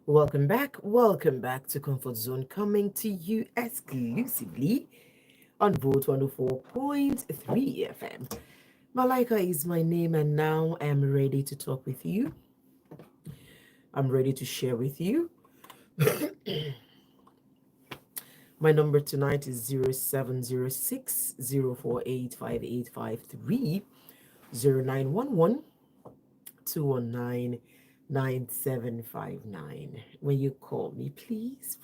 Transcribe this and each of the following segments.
Welcome back to Comfort Zone, coming to you exclusively on Vote 104.3 FM. Malaika is my name, and now I'm ready to talk with you. I'm ready to share with you. My number tonight is 0706 048 5853 0911 219 9759. When you call me, please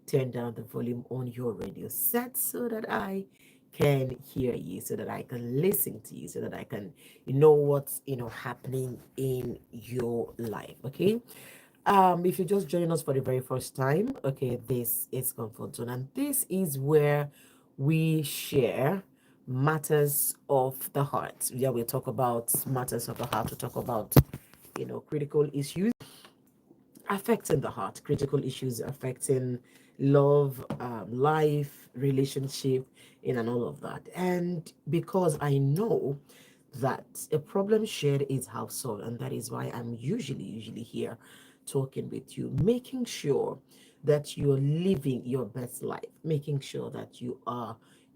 turn down the volume on your radio set so that I can hear you, so that I can listen to you, so that I can know what's happening in your life. Okay. If you're just joining us for the very first time, okay, this is Comfort Zone, and this is where we share matters of the heart. Yeah, we talk about matters of the heart. We talk about critical issues affecting the heart, critical issues affecting love, life, relationship, and all of that. And because I know that a problem shared is half solved, and that is why I'm usually here talking with you, making sure that you're living your best life, making sure that you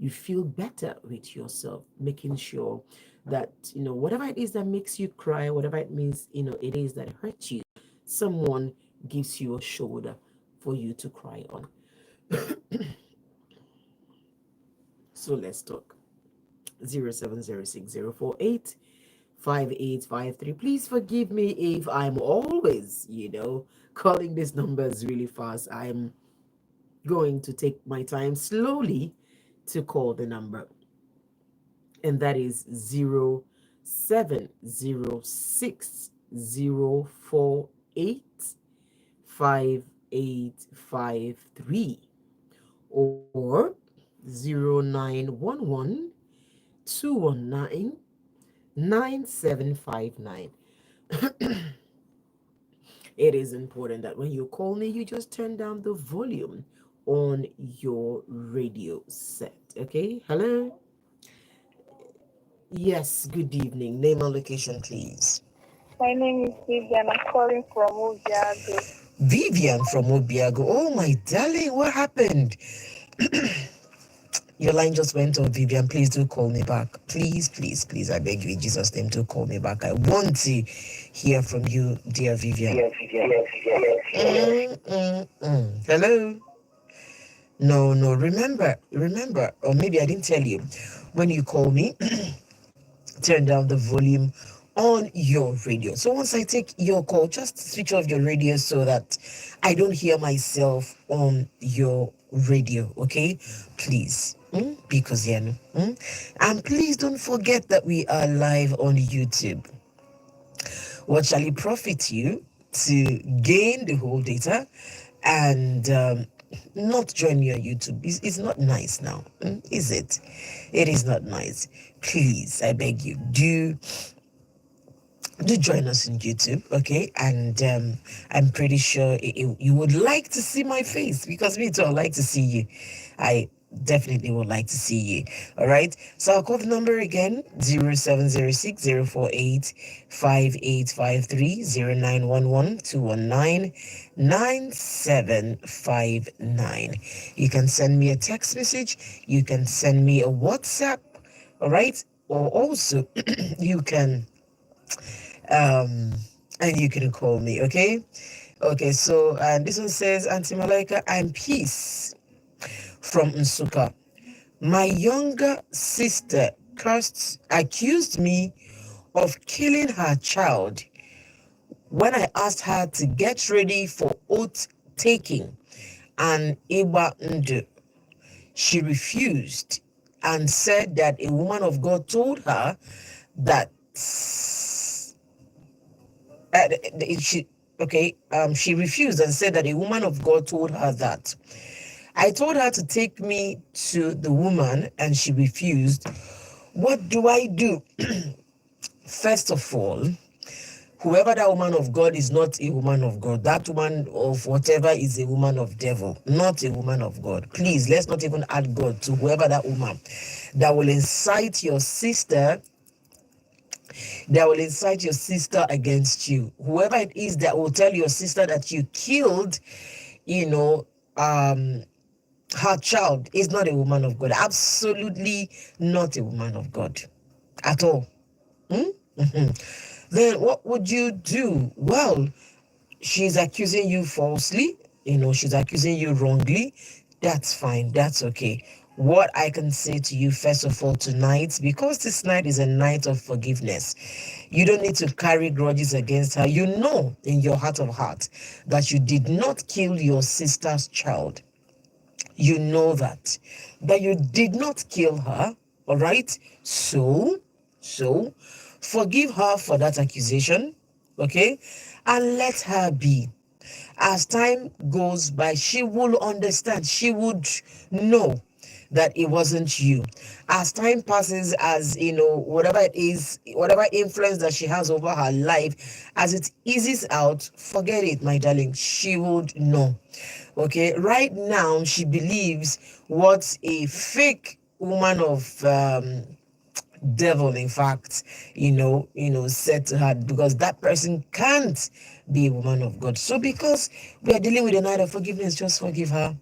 feel better with yourself, making sure that whatever it is that makes you cry, whatever it means it is that hurts you, someone gives you a shoulder for you to cry on. So let's talk. 0706 048 5853. Please forgive me if I'm always calling these numbers really fast. I'm going to take my time slowly to call the number, and that is 0706 048 5853 or 0911 219 9759. It is important that when you call me, you just turn down the volume on your radio set. Okay? Hello? Yes, good evening. Name and location, please. My name is Vivian. I'm calling from Obiago. Vivian from Obiago. Oh, my darling, what happened? Your line just went off, Vivian. Please do call me back. Please. I beg you in Jesus' name to call me back. I want to hear from you, dear Vivian. Hello? No. Remember, or maybe I didn't tell you. When you call me, turn down the volume on your radio. So once I take your call, just switch off your radio so that I don't hear myself on your radio, okay? Please. Because and please don't forget that we are live on YouTube. What shall it profit you to gain the whole data and not join your YouTube? It's not nice now, is it? It is not nice. Please, I beg you, do join us on YouTube, okay? And I'm pretty sure you would like to see my face, because me too, I like to see you. I definitely would like to see you. All right. So I'll call the number again: 0706 048 5853 0911 219 9759. You can send me a text message, you can send me a WhatsApp, all right? Or also you can and you can call me, okay? Okay, so and this one says, Auntie Malaika, I'm Peace from Nsuka. My younger sister accused me of killing her child when I asked her to get ready for oath taking and Iba Ndu. She refused and said that a woman of God told her that she she refused and said that a woman of God told her that. I told her to take me to the woman and she refused. What do I do? First of all, whoever that woman of God is not a woman of God. That woman of whatever is a woman of devil, not a woman of God. Please, let's not even add God to whoever that woman that will incite your sister that will incite your sister against you. Whoever it is that will tell your sister that you killed, you know, her child is not a woman of God. Absolutely not a woman of God at all. Hmm? Then what would you do? Well, she's accusing you falsely, she's accusing you wrongly. That's fine, that's okay. What I can say to you, first of all, tonight, because this night is a night of forgiveness, you don't need to carry grudges against her. You know in your heart of hearts that you did not kill your sister's child. You know that you did not kill her. All right. So forgive her for that accusation. Okay. And let her be. As time goes by, she will understand. She would know that it wasn't you. As time passes, as whatever it is, whatever influence that she has over her life, as it eases out, forget it, my darling. She would know. Okay, right now she believes what a fake woman of devil, in fact, said to her, because that person can't be a woman of God. So because we are dealing with a night of forgiveness, just forgive her.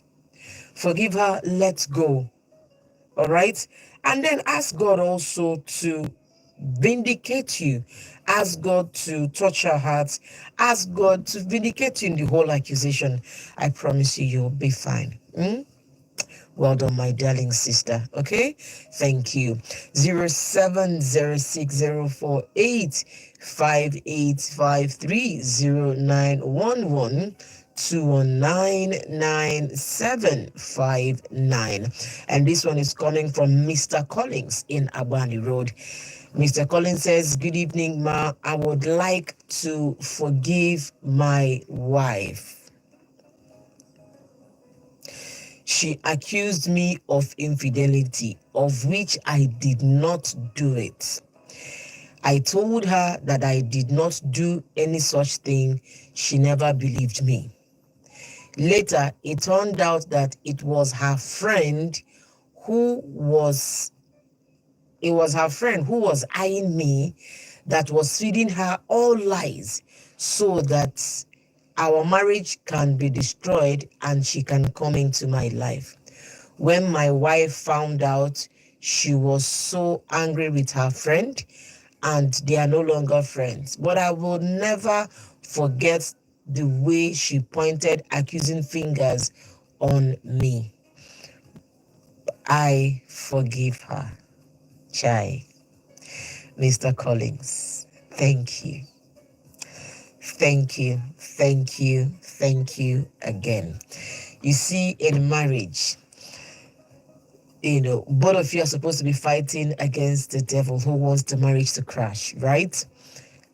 Forgive her, let go. All right. And then ask God also to vindicate you. Ask God to touch her heart. Ask God to vindicate you in the whole accusation. I promise you, you'll be fine. Well done, my darling sister. Okay, thank you. 0706048583091121997959. And this one is coming from Mr. Collins in Abani Road. Mr. Collins says, "Good evening, Ma. I would like to forgive my wife. She accused me of infidelity, of which I did not do it. I told her that I did not do any such thing. She never believed me. Later, it turned out that who was it was her friend who was eyeing me, that was feeding her all lies so that our marriage can be destroyed and she can come into my life. When my wife found out, she was so angry with her friend, and they are no longer friends. But I will never forget the way she pointed accusing fingers on me. I forgive her. Chai. Mr. Collins, thank you. Thank you. Thank you. Thank you again. You see, in marriage, both of you are supposed to be fighting against the devil who wants the marriage to crash, right?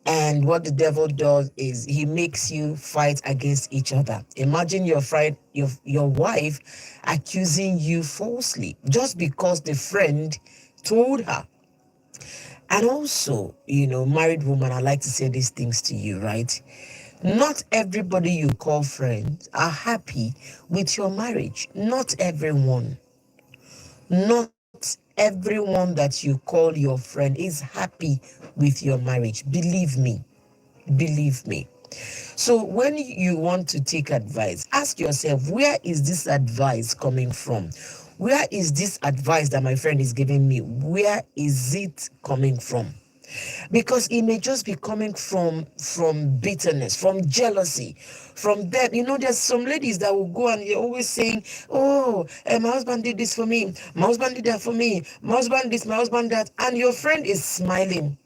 And what the devil does is he makes you fight against each other. Imagine your wife accusing you falsely just because the friend told her. And also, married woman, I like to say these things to you, right? Not everybody you call friends are happy with your marriage. Not everyone. Not everyone that you call your friend is happy with your marriage. Believe me. Believe me. So when you want to take advice, ask yourself, where is this advice coming from? Where is this advice that my friend is giving me? Where is it coming from? Because it may just be coming from bitterness, from jealousy, from that. There's some ladies that will go and you're always saying, oh, my husband did this for me, my husband did that for me, my husband this, my husband that, and your friend is smiling.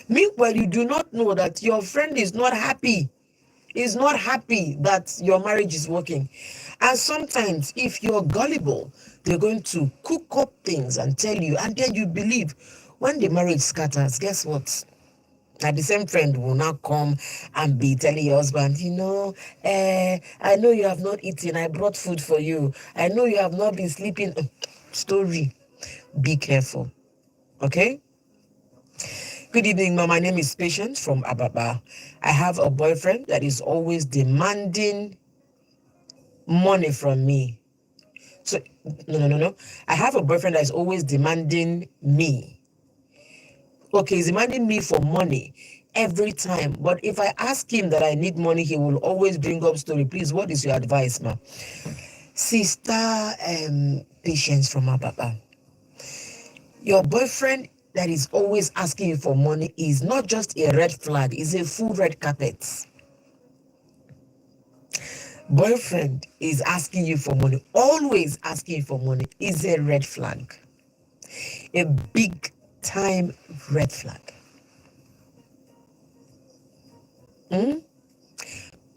Meanwhile, you do not know that your friend is not happy that your marriage is working. And sometimes, if you're gullible, they're going to cook up things and tell you, and then you believe. When the marriage scatters, guess what? Now the same friend will now come and be telling your husband, I know you have not eaten. I brought food for you. I know you have not been sleeping. Story. Be careful. Okay? Good evening, ma. My name is Patience from Ababa. I have a boyfriend that is always demanding money from me. So, no. I have a boyfriend that is always demanding me. Okay, he's demanding me for money every time. But if I ask him that I need money, he will always bring up story. Please, what is your advice, ma? Sister Patience from Ababa. Your boyfriend that is always asking you for money is not just a red flag, it's a full red carpet. Boyfriend is asking you for money, always asking you for money, is a red flag. A big time red flag. Hmm?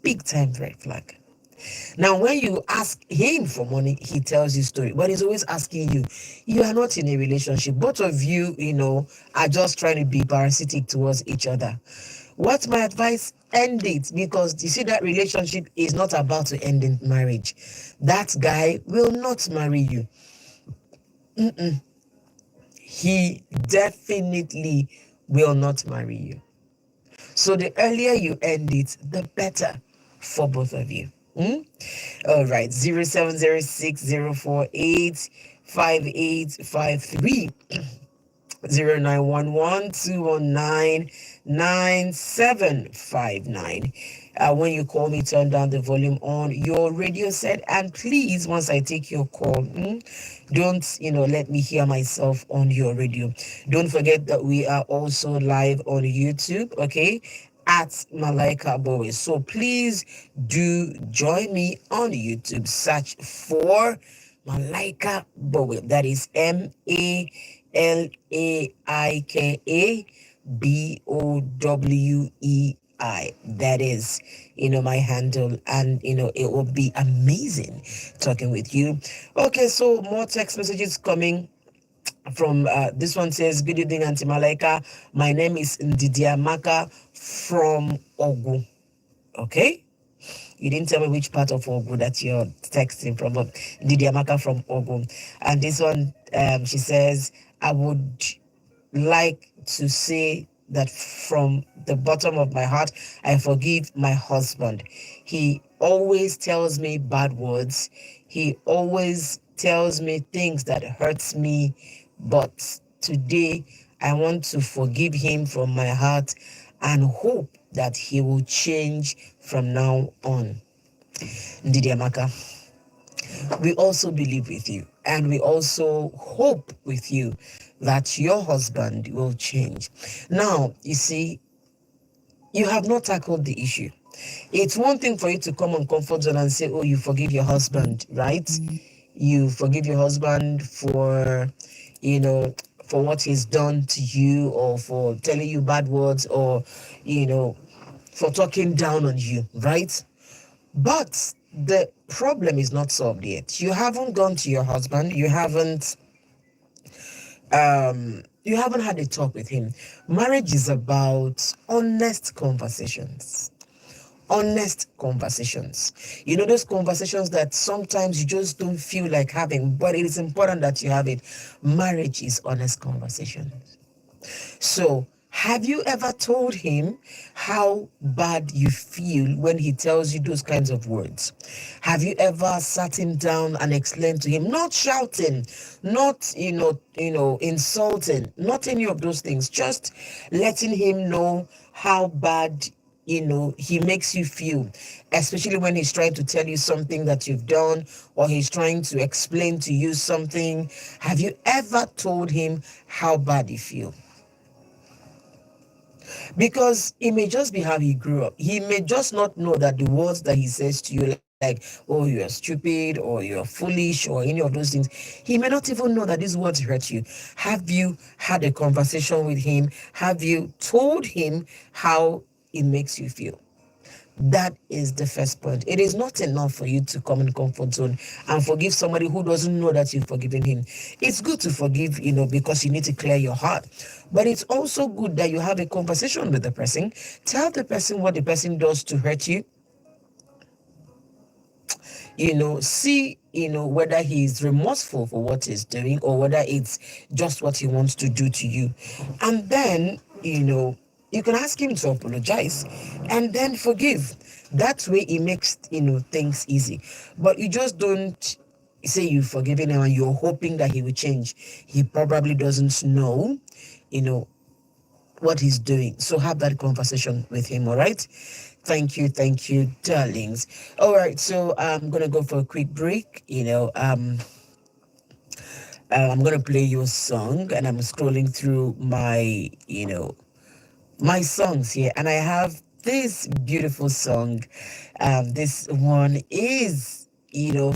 Big time red flag. Now, when you ask him for money, he tells you story, but he's always asking you. You are not in a relationship. Both of you, are just trying to be parasitic towards each other. What's my advice? End it, because you see that relationship is not about to end in marriage. That guy will not marry you. He definitely will not marry you. So the earlier you end it, the better for both of you. Hmm? All right, 0706048585 0911-219-9759. When you call me, turn down the volume on your radio set, and please, once I take your call, don't let me hear myself on your radio. Don't forget that we are also live on YouTube, okay, at Malaika Bowei. So please do join me on YouTube. Search for Malaika Bowei. That is Malaika Bowei. That is, my handle, and it will be amazing talking with you. Okay, so more text messages coming from this one says, good evening, Auntie Malaika. My name is Ndidia Maka from Ogu. Okay, you didn't tell me which part of Ogu that you're texting from, but Ndidia Maka from Ogu. And this one, she says, I would like to say that from the bottom of my heart, I forgive my husband. He always tells me bad words. He always tells me things that hurts me. But today, I want to forgive him from my heart and hope that he will change from now on. Ndidiamaka, we also believe with you, and we also hope with you that your husband will change. Now, you see, you have not tackled the issue. It's one thing for you to come on comfort zone and say, oh, you forgive your husband, right? You forgive your husband for, you know, for what he's done to you, or for telling you bad words, or, for talking down on you, right? But the problem is not solved yet. You haven't gone to your husband. You haven't had a talk with him. Marriage is about honest conversations. Honest conversations. Those conversations that sometimes you just don't feel like having, but it is important that you have it. Marriage is honest conversations. So, have you ever told him how bad you feel when he tells you those kinds of words? Have you ever sat him down and explained to him, not shouting, not insulting, not any of those things, just letting him know how bad he makes you feel, especially when he's trying to tell you something that you've done, or he's trying to explain to you something? Have you ever told him how bad you feel? Because it may just be how he grew up. He may just not know that the words that he says to you, like, oh, you're stupid, or you're foolish, or any of those things, he may not even know that these words hurt you. Have you had a conversation with him? Have you told him how it makes you feel? That is the first point. It is not enough for you to come in comfort zone and forgive somebody who doesn't know that you've forgiven him. It's good to forgive, because you need to clear your heart. But it's also good that you have a conversation with the person. Tell the person what the person does to hurt you. See, whether he's remorseful for what he's doing, or whether it's just what he wants to do to you. And then, you can ask him to apologize and then forgive. That way it makes, things easy. But you just don't say you've forgiven him and you're hoping that he will change. He probably doesn't know, you know, what he's doing. So have that conversation with him, all right? Thank you, darlings. All right, so I'm gonna go for a quick break. I'm gonna play your song, and I'm scrolling through my, my songs here, and I have this beautiful song. This one is,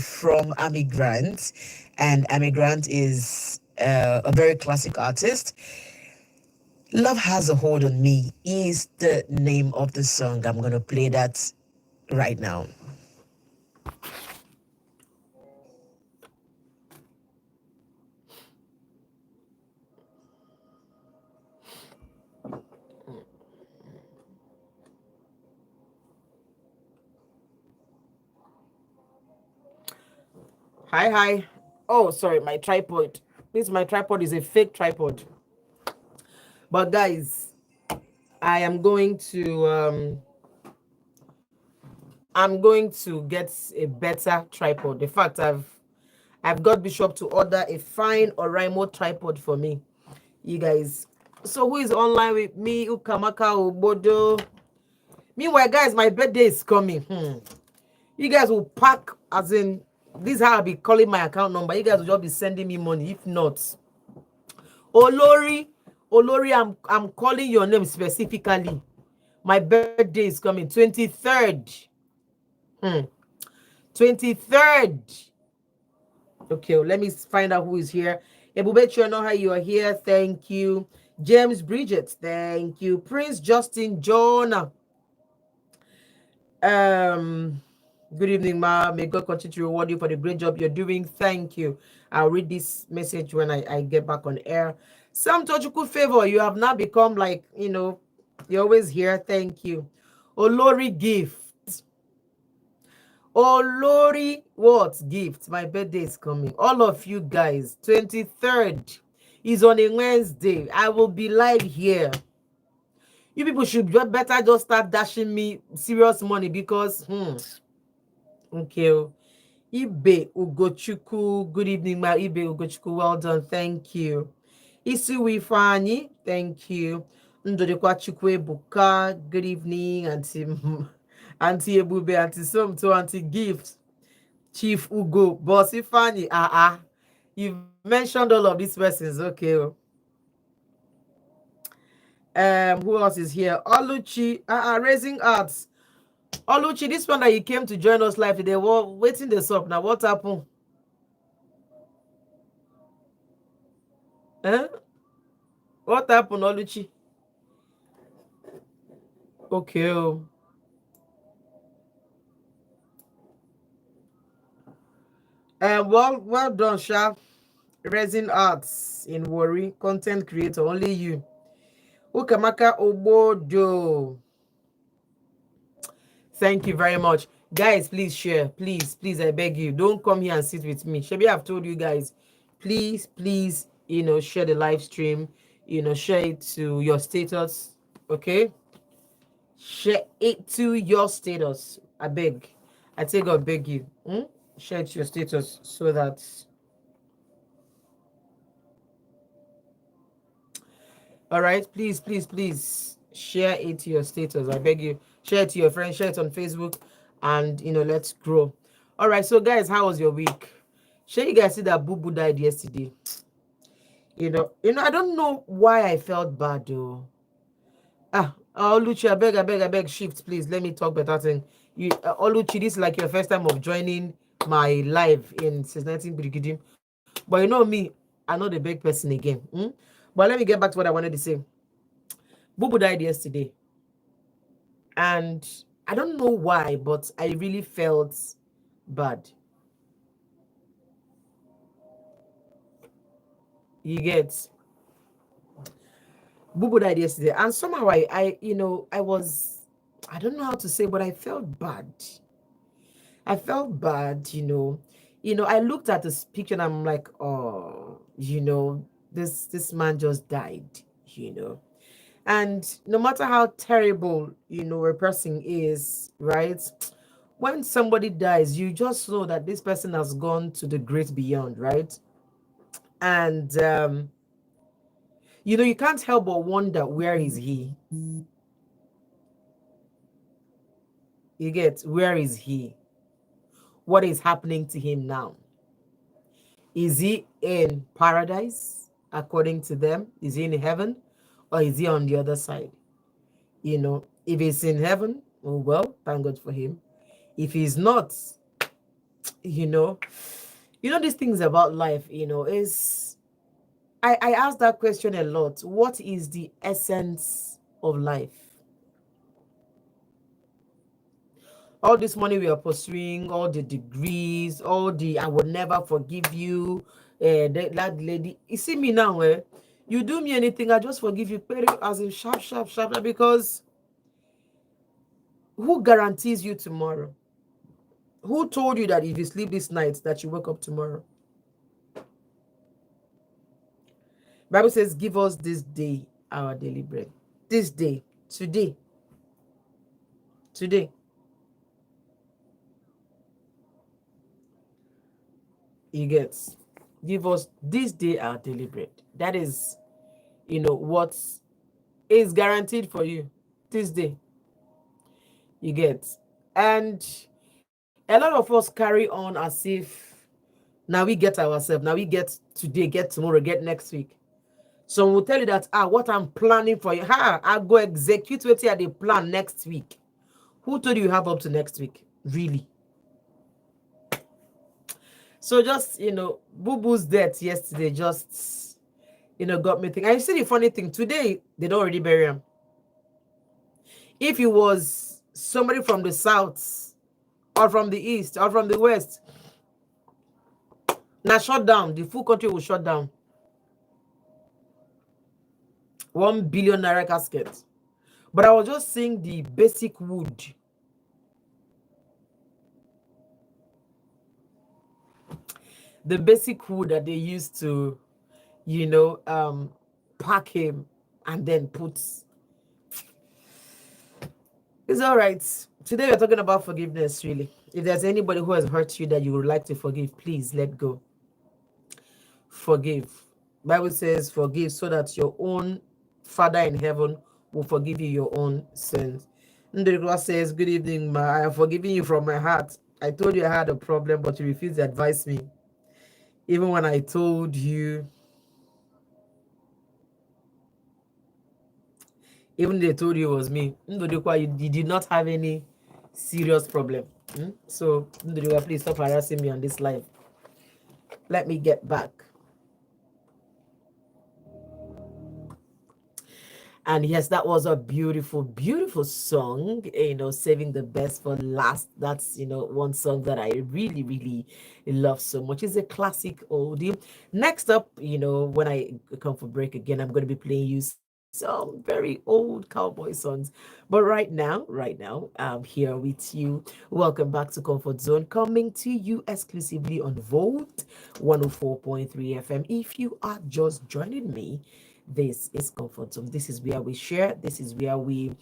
from Amy Grant, and Amy Grant is a very classic artist. Love Has a Hold on Me is the name of the song. I'm gonna play that right now. Hi, hi. Oh, sorry, my tripod. My tripod is a fake tripod. But guys, I am going to I'm going to get a better tripod. In fact, I've got Bishop to order a fine Oraimo tripod for me. You guys. So who is online with me? Ukamaka Obodo. Meanwhile, guys, my birthday is coming. You guys will pack, as in, this is how I'll be calling my account number. You guys will just be sending me money. If not, Olori, Olori, I'm calling your name specifically. My birthday is coming, 23rd. 23rd. Okay, well, let me find out who is here. Ebubechi know how you are here. Thank you. James Bridget, thank you. Prince Justin Jonah. Um, Good evening, Ma. May God continue to reward you for the great job you're doing. Thank you. I'll read this message when I get back on air. Sam Tochuku Favor, you have now become like, you're always here. Thank you. Olori Gift. Olori what? Gift. My birthday is coming. All of you guys, 23rd is on a Wednesday. I will be live here. You people should better just start dashing me serious money because, okay. Ibe Ugochukwu, good evening, my Ibe Ugochukwu, well done, thank you. Isu Wifani, thank you. Ndodekwa Chukwe Buka, good evening, Auntie Auntie Ebube, Auntie Somto, Auntie Gift, Chief Ugo, Boss Ifani, you've mentioned all of these persons, okay. Who else is here? Oluchi, Raising Arts. Oluchi, this one that you came to join us live today, waiting this up now, what happened? Eh? What happened, Oluchi? Okay. Well done, Sha. Resin Arts in Worry, content creator, only you. Ukamaka Obodo. Thank you very much. Guys, please share. Please, I beg you. Don't come here and sit with me. Shebi, I've told you guys, please, share the live stream, share it to your status. Okay? Share it to your status. I beg. I take God beg you. Share it to your status so that all right, please share it to your status. I beg you. Share it to your friends, share it on Facebook, and let's grow. All right, so guys, how was your week? Sure, you guys see that Boo Boo died yesterday. I don't know why I felt bad though. Oluchi, I beg, shift, please. Let me talk better thing. Oluchi, this is like your first time of joining my live in since 19 Brigadier. But you know me, I'm not a big person again. But let me get back to what I wanted to say. Bubu died yesterday. And I don't know why, but I really felt bad. You get Bubu died yesterday. And somehow I was, I don't know how to say, but I felt bad. I felt bad, I looked at this picture and I'm like, oh, this man just died. And no matter how terrible, a person is, right? When somebody dies, you just know that this person has gone to the great beyond, right? And You can't help but wonder, where is he? You get, where is he? What is happening to him now? Is he in paradise according to them? Is he in heaven, or is he on the other side? If he's in heaven, oh well, thank God for him. If he's not, you know, these things about life, is I ask that question a lot. What is the essence of life? All this money we are pursuing, all the degrees, all the I will never forgive you, that lady. You see me now, you do me anything, I just forgive you, as in sharp, sharp, sharp, because who guarantees you tomorrow? Who told you that if you sleep this night that you wake up tomorrow? Bible says, give us this day our daily bread. This day, today. You get, give us this day our daily bread. That is, what is guaranteed for you this day. You get, and a lot of us carry on as if now we get ourselves, now we get today, get tomorrow, get next week. Some will tell you that, what I'm planning for you, I go execute what you had a plan next week. Who told you have up to next week? Really? So just, Boo Boo's death yesterday just, got me thinking. And you see the funny thing, today, they don't already bury him. If it was somebody from the south, or from the east, or from the west, now shut down, the full country will shut down. 1 billion naira casket. But I was just seeing the basic wood. The basic wood that they used to, pack him and then put. It's all right. Today we're talking about forgiveness, really. If there's anybody who has hurt you that you would like to forgive, please let go. Forgive. Bible says forgive so that your own Father in heaven will forgive you your own sins. Ndrikwa says, good evening, ma. I am forgiving you from my heart. I told you I had a problem, but you refused to advise me. Even when I told you, even they told you it was me. Ndrikwa, you did not have any serious problem. So, Ndrikwa, please stop harassing me on this live. Let me get back. And yes, that was a beautiful, beautiful song, saving the best for last. That's, one song that I really, really love so much. It's a classic oldie. Next up, when I come for break again, I'm going to be playing you some very old cowboy songs. But right now, I'm here with you. Welcome back to Comfort Zone, coming to you exclusively on Volt 104.3 FM. If you are just joining me, this is Comfort Zone. This is where we share. This is where we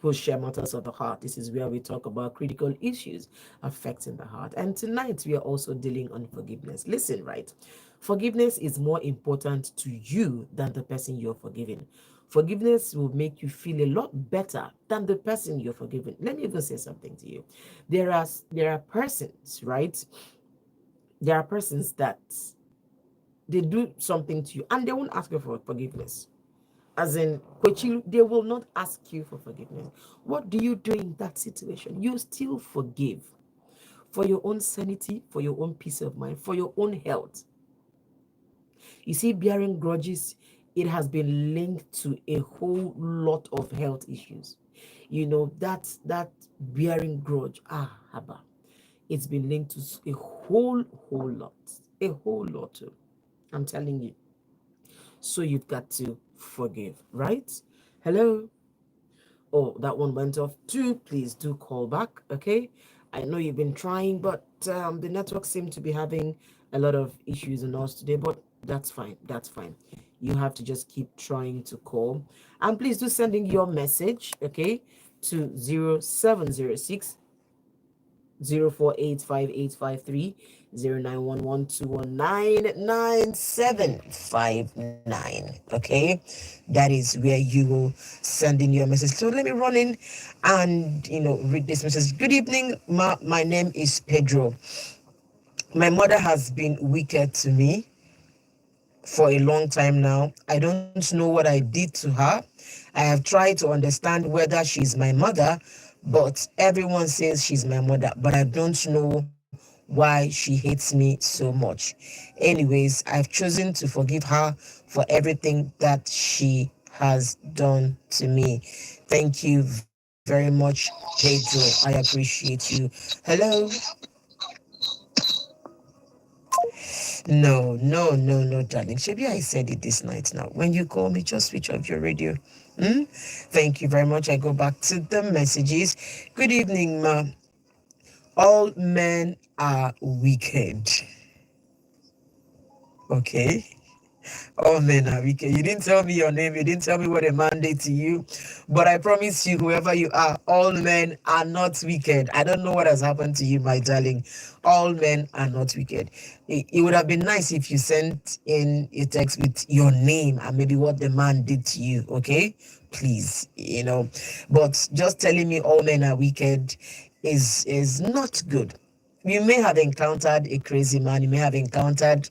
will share matters of the heart. This is where we talk about critical issues affecting the heart. And tonight we are also dealing on forgiveness. Listen, right? Forgiveness is more important to you than the person you're forgiving. Forgiveness will make you feel a lot better than the person you're forgiving. Let me even say something to you. There are persons, right? There are persons that they do something to you and they won't ask you for forgiveness. As in, they will not ask you for forgiveness. What do you do in that situation? You still forgive for your own sanity, for your own peace of mind, for your own health. You see, bearing grudges, it has been linked to a whole lot of health issues. That bearing grudge, haba, it's been linked to a whole lot, a whole lot. I'm telling you. So you've got to forgive, right? Hello? Oh, that one went off too. Please do call back, okay? I know you've been trying, but the network seemed to be having a lot of issues in us today, but that's fine. That's fine. You have to just keep trying to call. And please do sending your message, okay, to 0706 048 585 3 0911 Okay, that is where you will send in your message. So let me run in and read this message. Good evening, my name is Pedro. My mother has been wicked to me for a long time now. I don't know what I did to her. I have tried to understand whether she's my mother, but everyone says she's my mother, but I don't know why she hates me so much. Anyways, I've chosen to forgive her for everything that she has done to me. Thank you very much, Pedro. I appreciate you. Hello? No, darling. Maybe I said it this night now. When you call me, just switch off your radio. Thank you very much. I go back to the messages. Good evening, ma. All men are wicked. Okay. All men are wicked. You didn't tell me your name. You didn't tell me what a mandate to you. But I promise you, whoever you are, all men are not wicked. I don't know what has happened to you, my darling. All men are not wicked. It would have been nice if you sent in a text with your name and maybe what the man did to you. Okay, please, But just telling me all men are wicked is not good. You may have encountered a crazy man. You may have encountered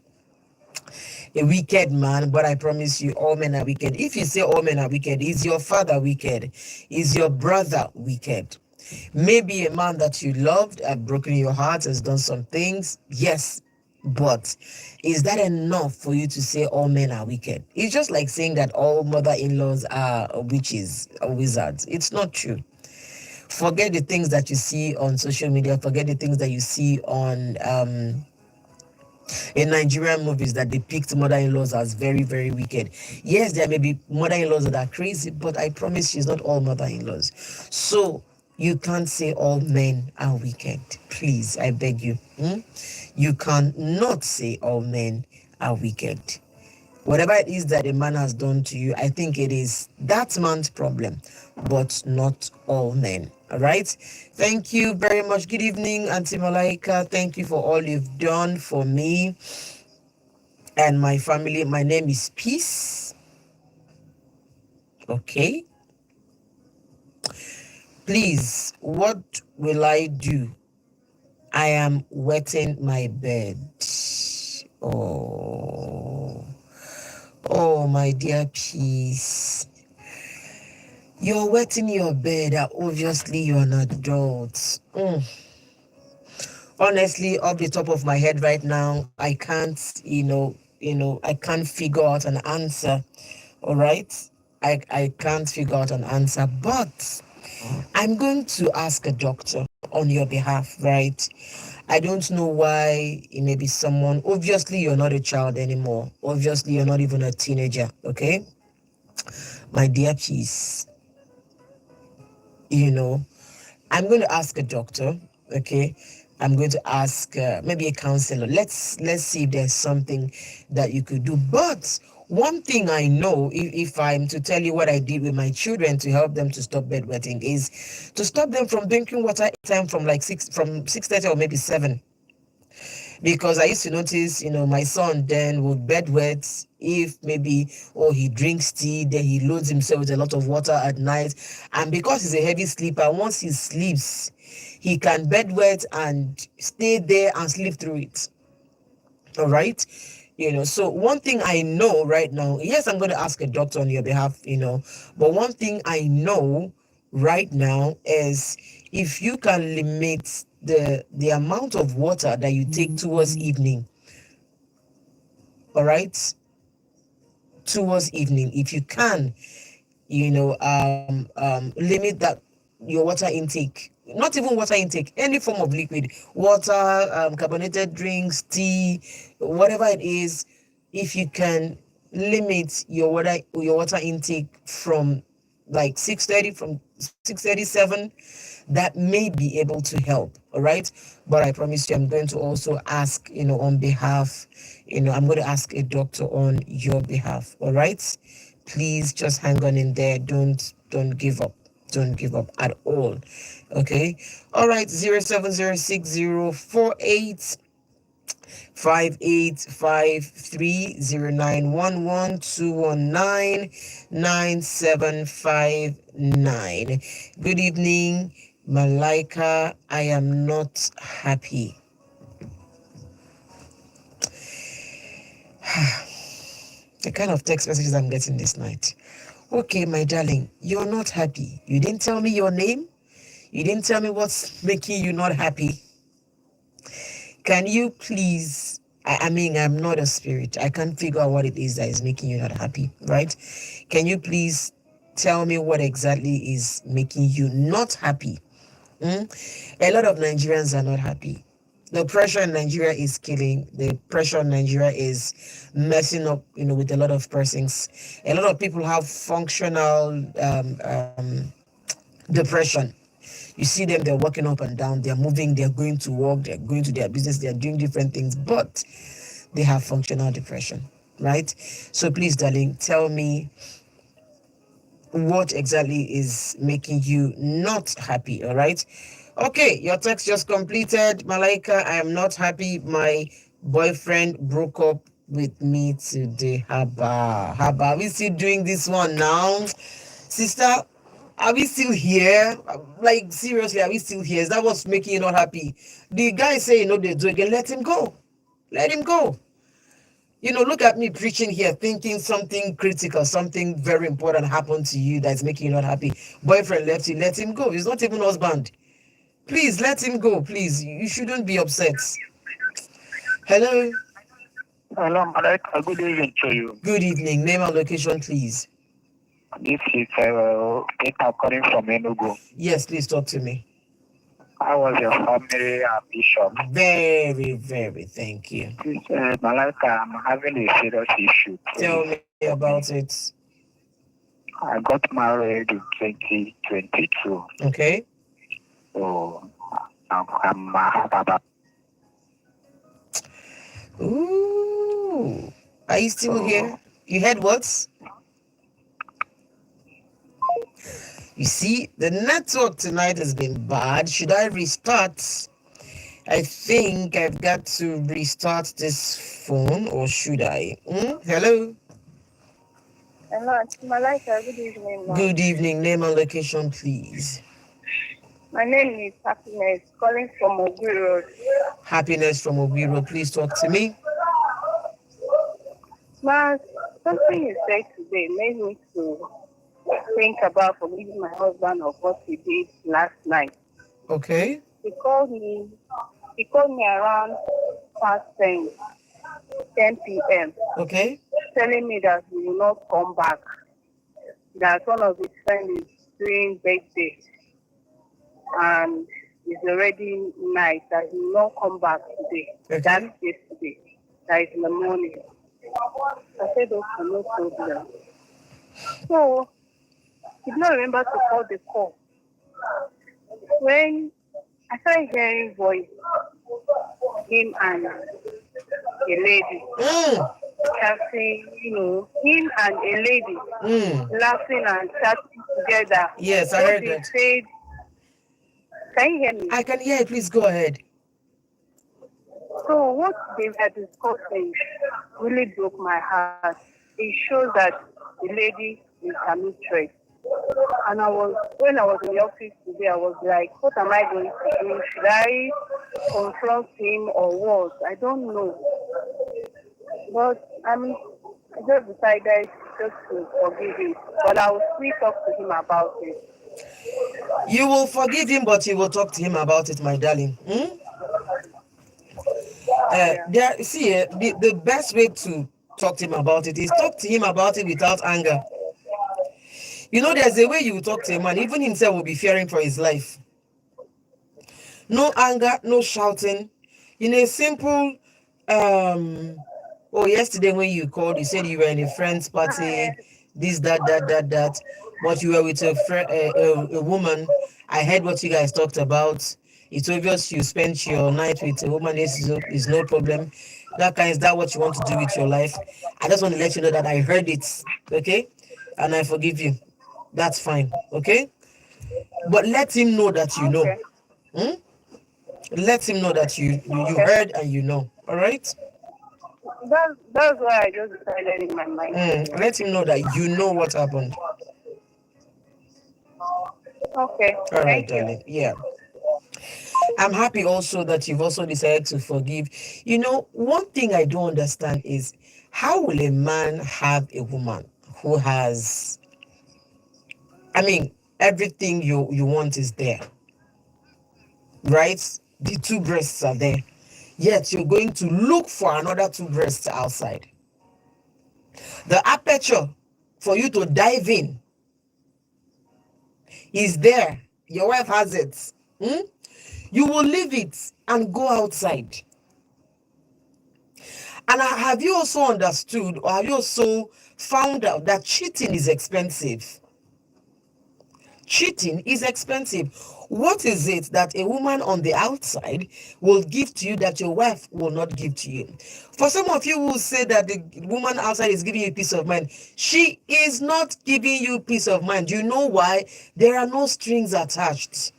a wicked man, but I promise you, all men are wicked. If you say all men are wicked, is your father wicked? Is your brother wicked? Maybe a man that you loved has broken your heart, has done some things. Yes, but is that enough for you to say all men are wicked? It's just like saying that all mother-in-laws are witches or wizards. It's not true. Forget the things that you see on social media. Forget the things that you see on in Nigerian movies that depict mother-in-laws as very, very wicked. Yes, there may be mother-in-laws that are crazy, but I promise she's not all mother-in-laws. So you can't say all men are wicked. Please, I beg you. You cannot say all men are wicked. Whatever it is that a man has done to you, I think it is that man's problem, but not all men. All right. Thank you very much. Good evening, Auntie Malaika. Thank you for all you've done for me and my family. My name is Peace. Okay. Please, what will I do? I am wetting my bed. Oh, oh, my dear Peace. You're wetting your bed. Obviously, you're an adult. Honestly, off the top of my head right now, I can't, I can't figure out an answer. All right. I can't figure out an answer, but I'm going to ask a doctor on your behalf, right? I don't know why it may be someone. Obviously, you're not a child anymore. Obviously, you're not even a teenager, okay? My dear Peace, you know, I'm going to ask a doctor, okay? I'm going to ask maybe a counselor. Let's see if there's something that you could do. But one thing I know, if I'm to tell you what I did with my children to help them to stop bedwetting, is to stop them from drinking water anytime from like 6:30 or maybe 7. Because I used to notice, my son then would bedwet if maybe, oh, he drinks tea, then he loads himself with a lot of water at night. And because he's a heavy sleeper, once he sleeps, he can bedwet and stay there and sleep through it. All right. So one thing I know right now, yes, I'm going to ask a doctor on your behalf, but one thing I know right now is if you can limit the amount of water that you take towards evening, all right, towards evening, if you can, limit that your water intake, not even water intake, any form of liquid, water, carbonated drinks, tea, whatever it is. If you can limit your water intake from like 6:30, from 6:37, that may be able to help. All right. But I promise you, I'm going to also ask, on behalf, I'm going to ask a doctor on your behalf. All right. Please just hang on in there. Don't give up. Don't give up at all. Okay. All right. 070604858391121999759. Good evening, Malaika. I am not happy. The kind of text messages I'm getting this night. Okay, my darling, you're not happy. You didn't tell me your name. You didn't tell me what's making you not happy. Can you please? I mean, I'm not a spirit. I can't figure out what it is that is making you not happy, right? Can you please tell me what exactly is making you not happy? Hmm? A lot of Nigerians are not happy. The pressure in Nigeria is killing. The pressure in Nigeria is messing up, with a lot of persons. A lot of people have functional depression. You see them, they're walking up and down, they're moving, they're going to work, they're going to their business, they're doing different things, but they have functional depression, right? So please, darling, tell me what exactly is making you not happy, all right? Okay, your text just completed. Malaika, I am not happy. My boyfriend broke up with me today. Haba. Are we still doing this one now? Sister, are we still here? Like, seriously, are we still here? Is that what's making you not happy? The guy say, they do again. Let him go. Let him go. Look at me preaching here, thinking something critical, something very important happened to you that's making you not happy. Boyfriend left you, let him go. He's not even husband. Please let him go, please. You shouldn't be upset. Hello. Hello, Malaika. Good evening to you. Good evening. Name and location, please. This is Peter calling from Enugu. Yes, please talk to me. How was your family and Bishop? Very, very. Thank you. This Malaika, I'm having a serious issue. Tell me about it. I got married in 2022. Okay. So I'm happy. Ooh. Are you still here? You heard what? You see, the network tonight has been bad. Should I restart? I think I've got to restart this phone, or should I? Hello? Hello, Malaika. Good evening, ma'am. Good evening. Name and location, please. My name is Happiness, calling from Ogui Road. Happiness from Obiro. Please talk to me. Ma'am, something you said today made me to think about forgiving my husband of what he did last night. Okay. He called me around past 10 p.m. Okay. telling me that he will not come back. That one of his friends is doing birthday and it's already night, that he will not come back today. Okay. That's yesterday. That is in the morning. I said, okay, no problem. So he did not remember to call the call. When I started hearing voice, him and a lady chatting, him and a lady laughing and chatting together. Yes, I heard that. Said, can you hear me? I can hear you. Please go ahead. So what they were discussing really broke my heart. It shows that the lady is committed. And when I was in the office today, I was like, what am I going to do? Should I confront him or what? I don't know. But I just decided just to forgive him. But I will still talk to him about it. You will forgive him, but you will talk to him about it, my darling. The best way to talk to him about it is talk to him about it without anger. There's a way you will talk to him, and even himself will be fearing for his life. No anger, no shouting. A simple, yesterday when you called, you said you were in a friend's party, this, that, but you were with a woman. I heard what you guys talked about. It's obvious you spent your night with a woman. This is no problem. Is that what you want to do with your life? I just want to let you know that I heard it, okay? And I forgive you. That's fine, okay? But let him know that you know. Okay. Hmm? Let him know that you Okay. heard and you know. All right. That's why I just decided in my mind to Let him know that you know what happened. Okay. All right, Thank you. darling. Yeah. I'm happy also that you've also decided to forgive. You know, one thing I don't understand is how will a man have a woman who has, I mean, everything you want is there, right? The two breasts are there. Yet you're going to look for another two breasts outside. The aperture for you to dive in is there. Your wife has it. Hmm? You will leave it and go outside. And have you also understood or have you also found out that cheating is expensive? Cheating is expensive. What is it that a woman on the outside will give to you that your wife will not give to you? For some of you who say that the woman outside is giving you peace of mind, she is not giving you peace of mind. You know why? There are no strings attached.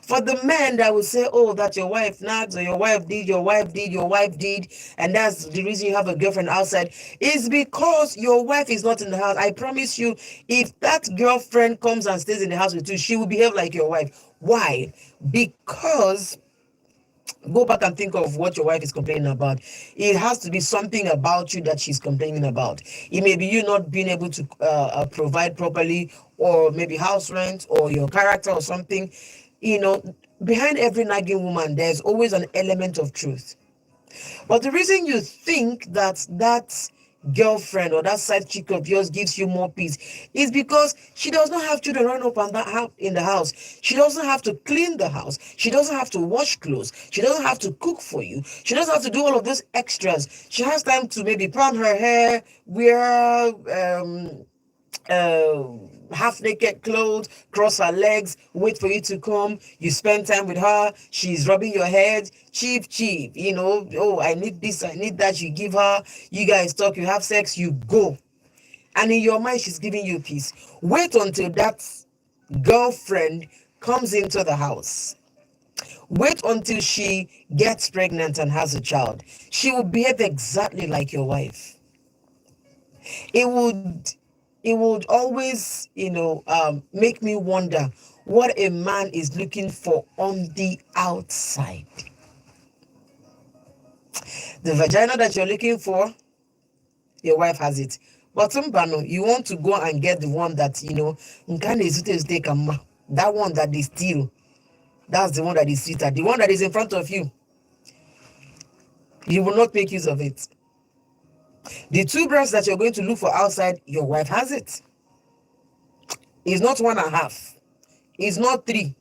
For the men that will say, oh, that your wife nags or your wife did, and that's the reason you have a girlfriend outside, is because your wife is not in the house. I promise you, if that girlfriend comes and stays in the house with you, she will behave like your wife. Why? Because go back and think of what your wife is complaining about. It has to be something about you that she's complaining about. It may be you not being able to provide properly, or maybe house rent, or your character, or something. You know, behind every nagging woman, there's always an element of truth. But the reason you think that that girlfriend or that side chick of yours gives you more peace is because she does not have children run up and down in the house. She doesn't have to clean the house. She doesn't have to wash clothes. She doesn't have to cook for you. She doesn't have to do all of those extras. She has time to maybe palm her hair, wear uh, half naked clothes, cross her legs, wait for you to come. You spend time with her. She's rubbing your head, cheap, cheap. You know, oh, I need this, I need that. You give her, you guys talk, you have sex, you go. And in your mind, she's giving you peace. Wait until that girlfriend comes into the house. Wait until she gets pregnant and has a child. She will behave exactly like your wife. It would always, make me wonder what a man is looking for on the outside. The vagina that you're looking for, your wife has it. But Mbano, you want to go and get the one that, that one that is still, that's the one that is sweeter. The one that is in front of you, you will not make use of it. The two breasts that you're going to look for outside, your wife has it. It's not one and a half. It's not three.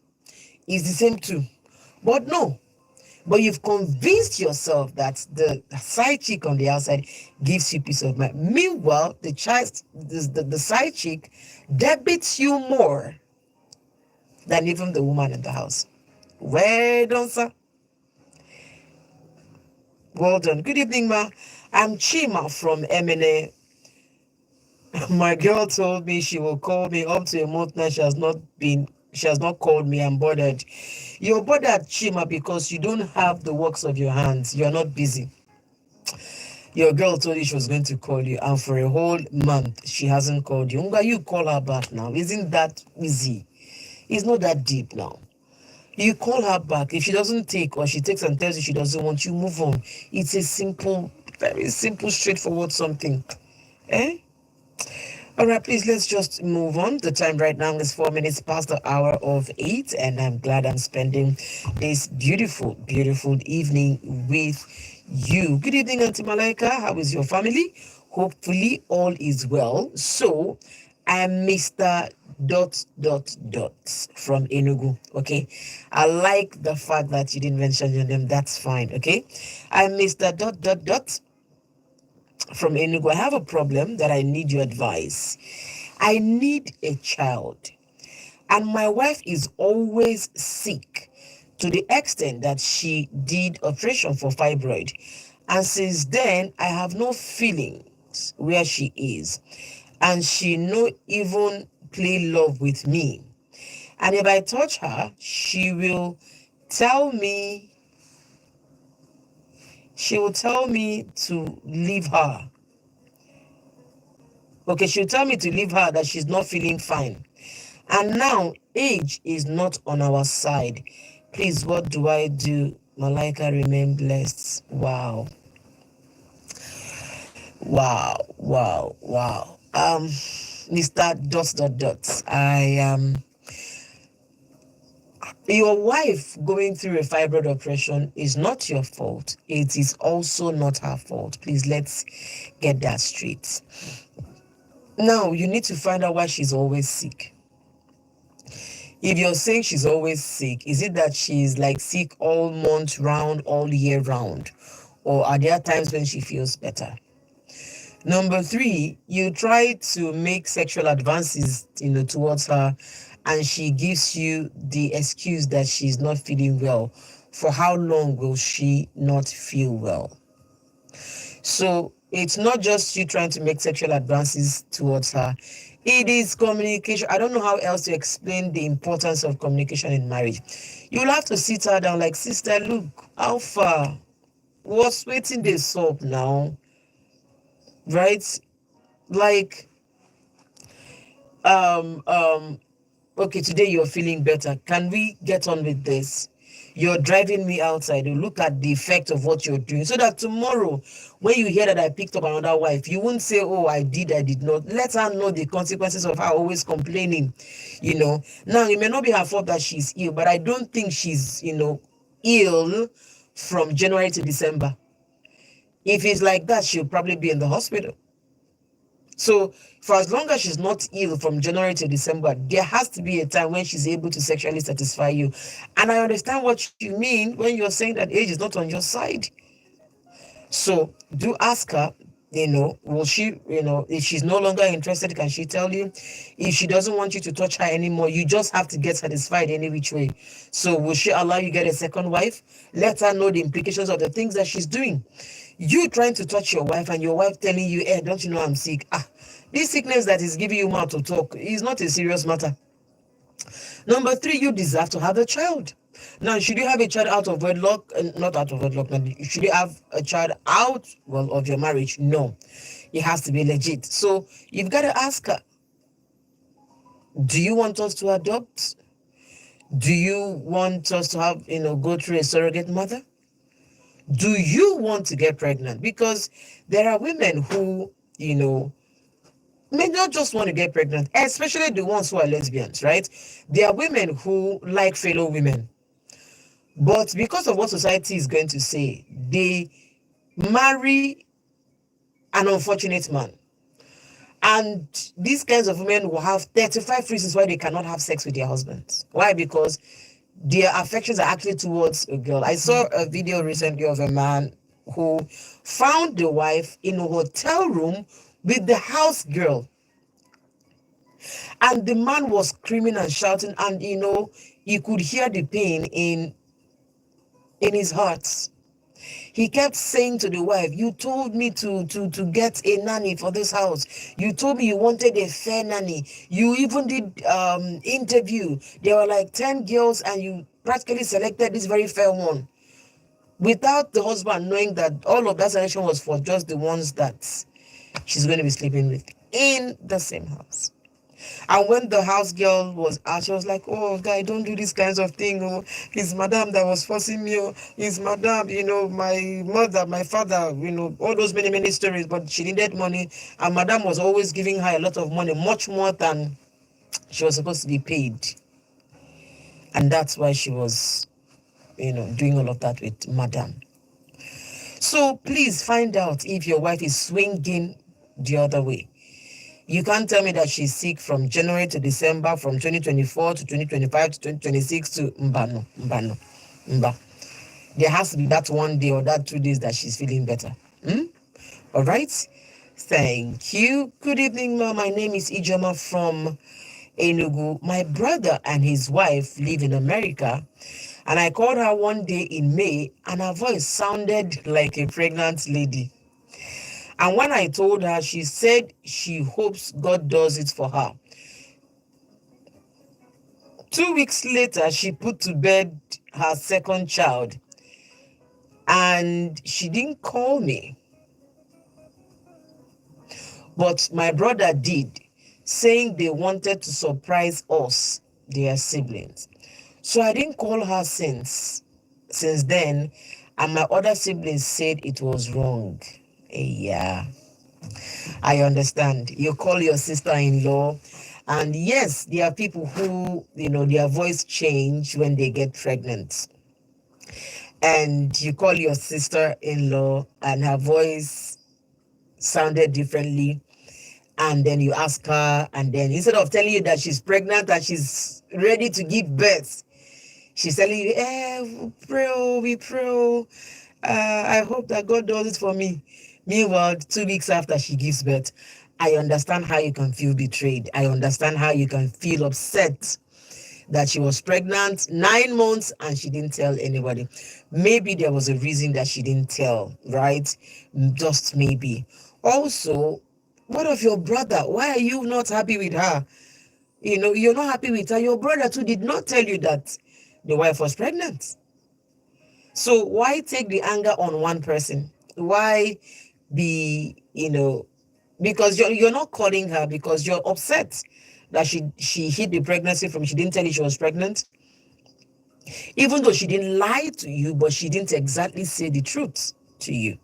It's the same two. But no, but you've convinced yourself that the side chick on the outside gives you peace of mind. Meanwhile, the side chick debits you more than even the woman in the house. Well done, sir. Well done. Good evening, ma. I'm Chima from MNA. My girl told me she will call me up to a month now. She has not called me. I'm bothered. You're bothered, Chima, because you don't have the works of your hands. You're not busy. Your girl told you she was going to call you, and for a whole month she hasn't called you. Unga, you call her back now. Isn't that easy? It's not that deep now. You call her back. If she doesn't take, or she takes and tells you she doesn't want you, move on. It's a simple, very simple, straightforward something. Eh? All right, please, let's just move on. The time right now is 4 minutes past the hour of 8, and I'm glad I'm spending this beautiful, beautiful evening with you. Good evening, Auntie Malaika. How is your family? Hopefully, all is well. So, I'm Mr. Dot dot dot from Enugu. Okay, I like the fact that you didn't mention your name. That's fine. Okay, I'm Mr. Dot dot dot from Enugu. I have a problem that I need your advice. I need a child, and my wife is always sick to the extent that she did operation for fibroid. And since then, I have no feelings where she is, and she no even play love with me. And if I touch her, tell me, she will tell me to leave her. Okay, she'll tell me to leave her, that she's not feeling fine. And now, age is not on our side. Please, what do I do? Malaika, remain blessed. Wow. Wow. Wow. Wow. Mr. Dot dot dot. Your wife going through a fibroid operation is not your fault. It is also not her fault. Please, let's get that straight. Now, you need to find out why she's always sick. If you're saying she's always sick, is it that she's like sick all month round, all year round? Or are there times when she feels better? Number three, you try to make sexual advances, towards her, and she gives you the excuse that she's not feeling well. For how long will she not feel well? So it's not just you trying to make sexual advances towards her. It is communication. I don't know how else to explain the importance of communication in marriage. You'll have to sit her down like, sister, look, how far? What's waiting this up now? Right? Like, um, um, okay, today you're feeling better. Can we get on with this? You're driving me outside. You look at the effect of what you're doing, so that tomorrow, when you hear that I picked up another wife, you won't say, oh, I did not. Let her know the consequences of her always complaining. Now, it may not be her fault that she's ill, but I don't think she's, ill from January to December. If it's like that, she'll probably be in the hospital. So for as long as she's not ill from January to December, there has to be a time when she's able to sexually satisfy you. And I understand what you mean when you're saying that age is not on your side. So do ask her, will she, if she's no longer interested, can she tell you? If she doesn't want you to touch her anymore, you just have to get satisfied any which way. So will she allow you get a second wife? Let her know the implications of the things that she's doing. You trying to touch your wife and your wife telling you, hey, don't you know I'm sick? This sickness that is giving you mouth to talk is not a serious matter. Number three, you deserve to have a child. Now, should you have a child out of wedlock? Not out of wedlock. No, should you have a child out, well, of your marriage? No. It has to be legit. So you've got to ask her, do you want us to adopt? Do you want us to have, go through a surrogate mother? Do you want to get pregnant? Because there are women who, may not just want to get pregnant, especially the ones who are lesbians, right? There are women who like fellow women. But because of what society is going to say, they marry an unfortunate man. And these kinds of women will have 35 reasons why they cannot have sex with their husbands. Why? Because their affections are actually towards a girl. I saw a video recently of a man who found the wife in a hotel room with the house girl. And the man was screaming and shouting, and you could hear the pain in his heart. He kept saying to the wife, you told me to get a nanny for this house. You told me you wanted a fair nanny. You even did interview. There were like 10 girls and you practically selected this very fair one. Without the husband knowing that all of that selection was for just the ones that she's going to be sleeping with in the same house. And when the house girl was out, she was like, oh, guy, don't do these kinds of things. Oh, it's madam that was forcing me. Oh, it's madam, my mother, my father, all those many, many stories. But she needed money. And madam was always giving her a lot of money, much more than she was supposed to be paid. And that's why she was, doing all of that with madam. So please find out if your wife is swinging the other way. You can't tell me that she's sick from January to December, from 2024 to 2025 to 2026 to Mbano, Mbano, Mba. There has to be that one day or that 2 days that she's feeling better. All right. Thank you. Good evening, ma. My name is Ijoma from Enugu. My brother and his wife live in America, and I called her one day in May, and her voice sounded like a pregnant lady. And when I told her, she said she hopes God does it for her. 2 weeks later, she put to bed her second child and she didn't call me. But my brother did, saying they wanted to surprise us, their siblings. So I didn't call her since then, and my other siblings said it was wrong. Yeah, I understand. You call your sister-in-law, and yes, there are people who, their voice change when they get pregnant. And you call your sister-in-law and her voice sounded differently, and then you ask her, and then instead of telling you that she's pregnant and she's ready to give birth, she's telling you, we pray, we pray. I hope that God does it for me. Meanwhile, 2 weeks after she gives birth, I understand how you can feel betrayed. I understand how you can feel upset that she was pregnant 9 months and she didn't tell anybody. Maybe there was a reason that she didn't tell, right? Just maybe. Also, what of your brother? Why are you not happy with her? You're not happy with her. Your brother too did not tell you that the wife was pregnant. So why take the anger on one person? Why be, because you're not calling her because you're upset that she hid the pregnancy from, she didn't tell you she was pregnant. Even though she didn't lie to you, but she didn't exactly say the truth to you.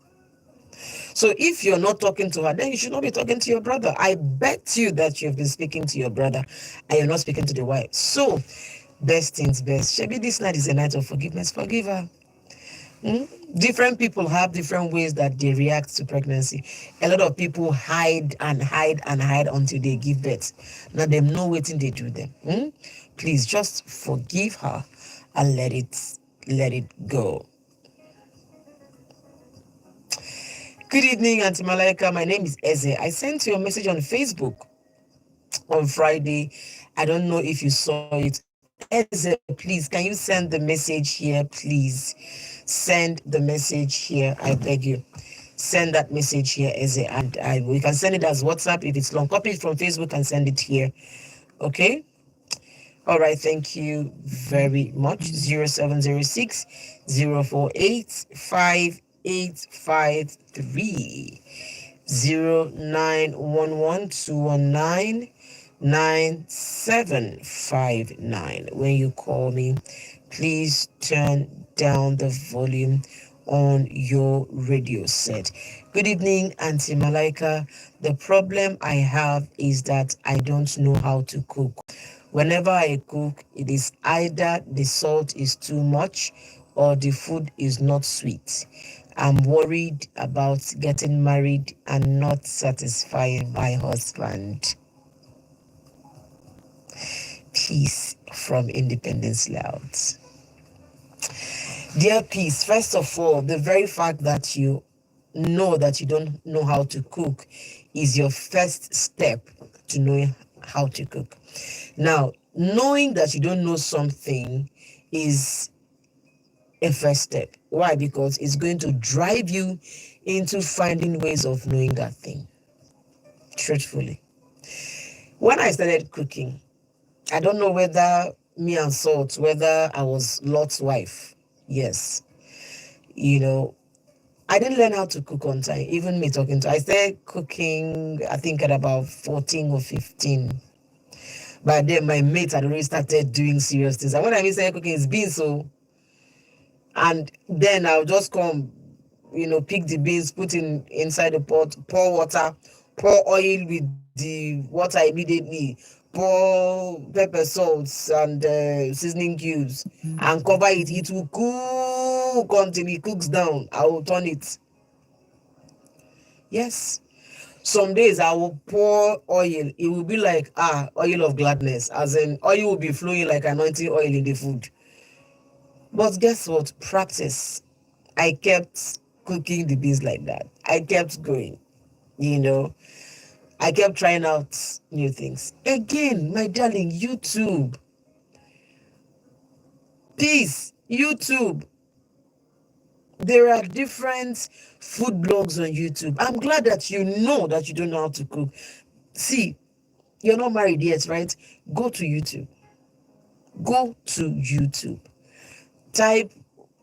So if you're not talking to her, then you should not be talking to your brother. I bet you that you've been speaking to your brother and you're not speaking to the wife. So best things best. Shebi, this night is a night of forgiveness. Forgive her. Different people have different ways that they react to pregnancy. A lot of people hide and hide and hide until they give birth. Now them know waiting they do them. Please just forgive her and let it go. Good evening, Auntie Malaika. My name is Eze. I sent you a message on Facebook on Friday. I don't know if you saw it. Eze, please, can you send the message here, please? Send the message here, I beg you. Send that message here, Eze, and we can send it as WhatsApp. If it's long, copy it from Facebook and send it here. Okay? All right, thank you very much. 0706 048 5853. 0911 When you call me, please turn down the volume on your radio set. Good evening, Auntie Malaika. The problem I have is that I don't know how to cook. Whenever I cook, it is either the salt is too much or the food is not sweet. I'm worried about getting married and not satisfying my husband. Peace from Independence Loud. Dear Peace, first of all, the very fact that you know that you don't know how to cook is your first step to knowing how to cook. Now, knowing that you don't know something is a first step. Why? Because it's going to drive you into finding ways of knowing that thing. Truthfully. When I started cooking, I don't know whether me and Salt, whether I was Lot's wife. Yes. I didn't learn how to cook on time. Even me talking to, I started cooking, I think at about 14 or 15. By then, my mates had already started doing serious things. And when I mean started cooking, it's been so. And then I'll just come, pick the beans, put inside the pot, pour water, pour oil with the water immediately, pour pepper, salts, and seasoning cubes, and cover it. It will cook until it cooks down. I will turn it. Yes. Some days I will pour oil. It will be like oil of gladness, as in oil will be flowing like anointing oil in the food. But guess what? Practice. I kept cooking the beans like that. I kept going, I kept trying out new things. Again, my darling, YouTube. Peace, YouTube. There are different food blogs on YouTube. I'm glad that you know that you don't know how to cook. See, you're not married yet, right? Go to YouTube. Go to YouTube, type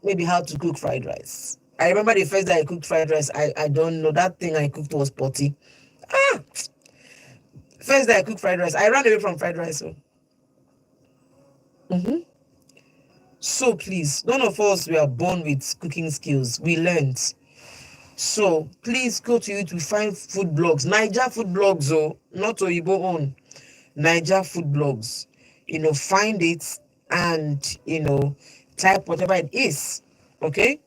maybe how to cook fried rice. I remember the first day I cooked fried rice, I don't know, that thing I cooked was potty. Ah, first day I cooked fried rice, I ran away from fried rice. So, so please, none of us were born with cooking skills. We learned. So please go to YouTube, find food blogs, Niger food blogs, oh, not Oyibo own, Niger food blogs. Find it and type whatever it is. Okay.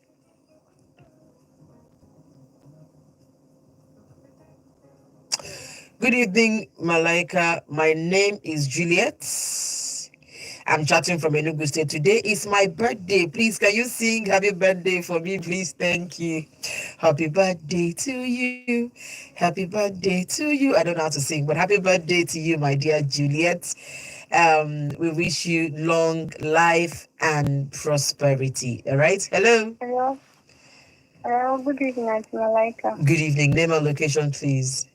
Good evening, Malaika. My name is Juliet. I'm chatting from Enugu State. Today is my birthday. Please, can you sing happy birthday for me, please? Thank you. Happy birthday to you. Happy birthday to you. I don't know how to sing, but happy birthday to you, my dear Juliet. We wish you long life and prosperity. All right. Hello. Hello. Hello. Good evening, Auntie Malaika. Good evening. Name and location, please.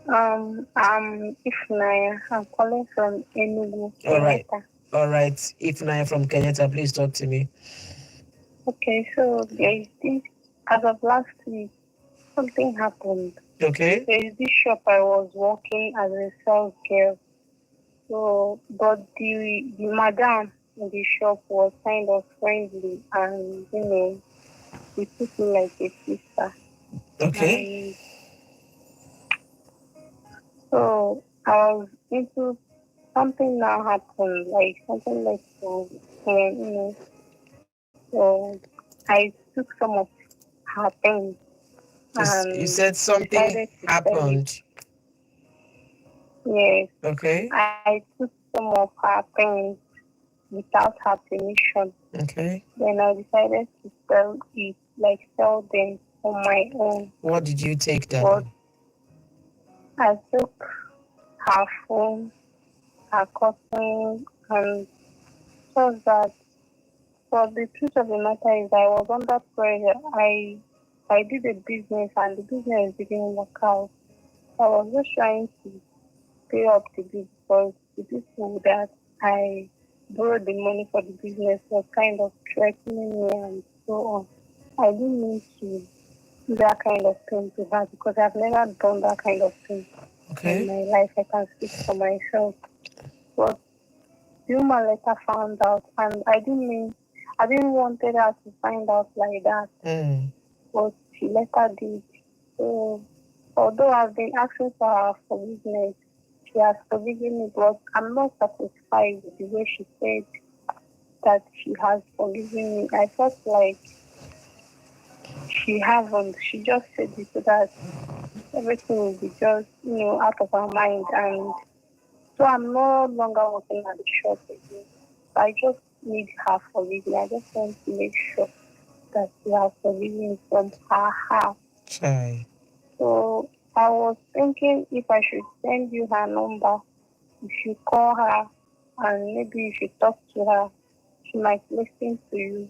I'm Ifnaya. I'm calling from Enugu, All right. Kenyatta. All right. If Naya from Kenyatta, please talk to me. Okay, so there is this, as of last week, something happened. Okay. There is this shop I was working as a sales girl. So, but the madam in the shop was kind of friendly and, she took me like a sister. Okay. And so I was into something now happened, like something like, so I took some of her things You and said something decided to sell it. happened. Yes, Okay. I took some of her things without her permission. Okay. Then I decided to sell it, like sell them on my own. What did you take But down? I took her phone, her cotton, and just that. But the truth of the matter is, I was under pressure. I did a business, and the business didn't work out. I was just trying to pay up the bill because the people that I borrowed the money for the business was kind of threatening me and so on. I didn't mean to do that kind of thing to her because I've never done that kind of thing in Okay. my life. I can speak for myself. But the woman later found out, and I didn't want her to find out like that, Mm. but she later did. So, although I've been asking for her forgiveness, she has forgiven me, but I'm not satisfied with the way she said that she has forgiven me. I felt like she haven't. She just said it so that everything will be just, out of her mind. And so I'm no longer working at the shop again. I just need her forgiveness. I just want to make sure that she has forgiven me from her heart. Chai. So I was thinking if I should send you her number, if you call her and maybe you should talk to her, she might listen to you.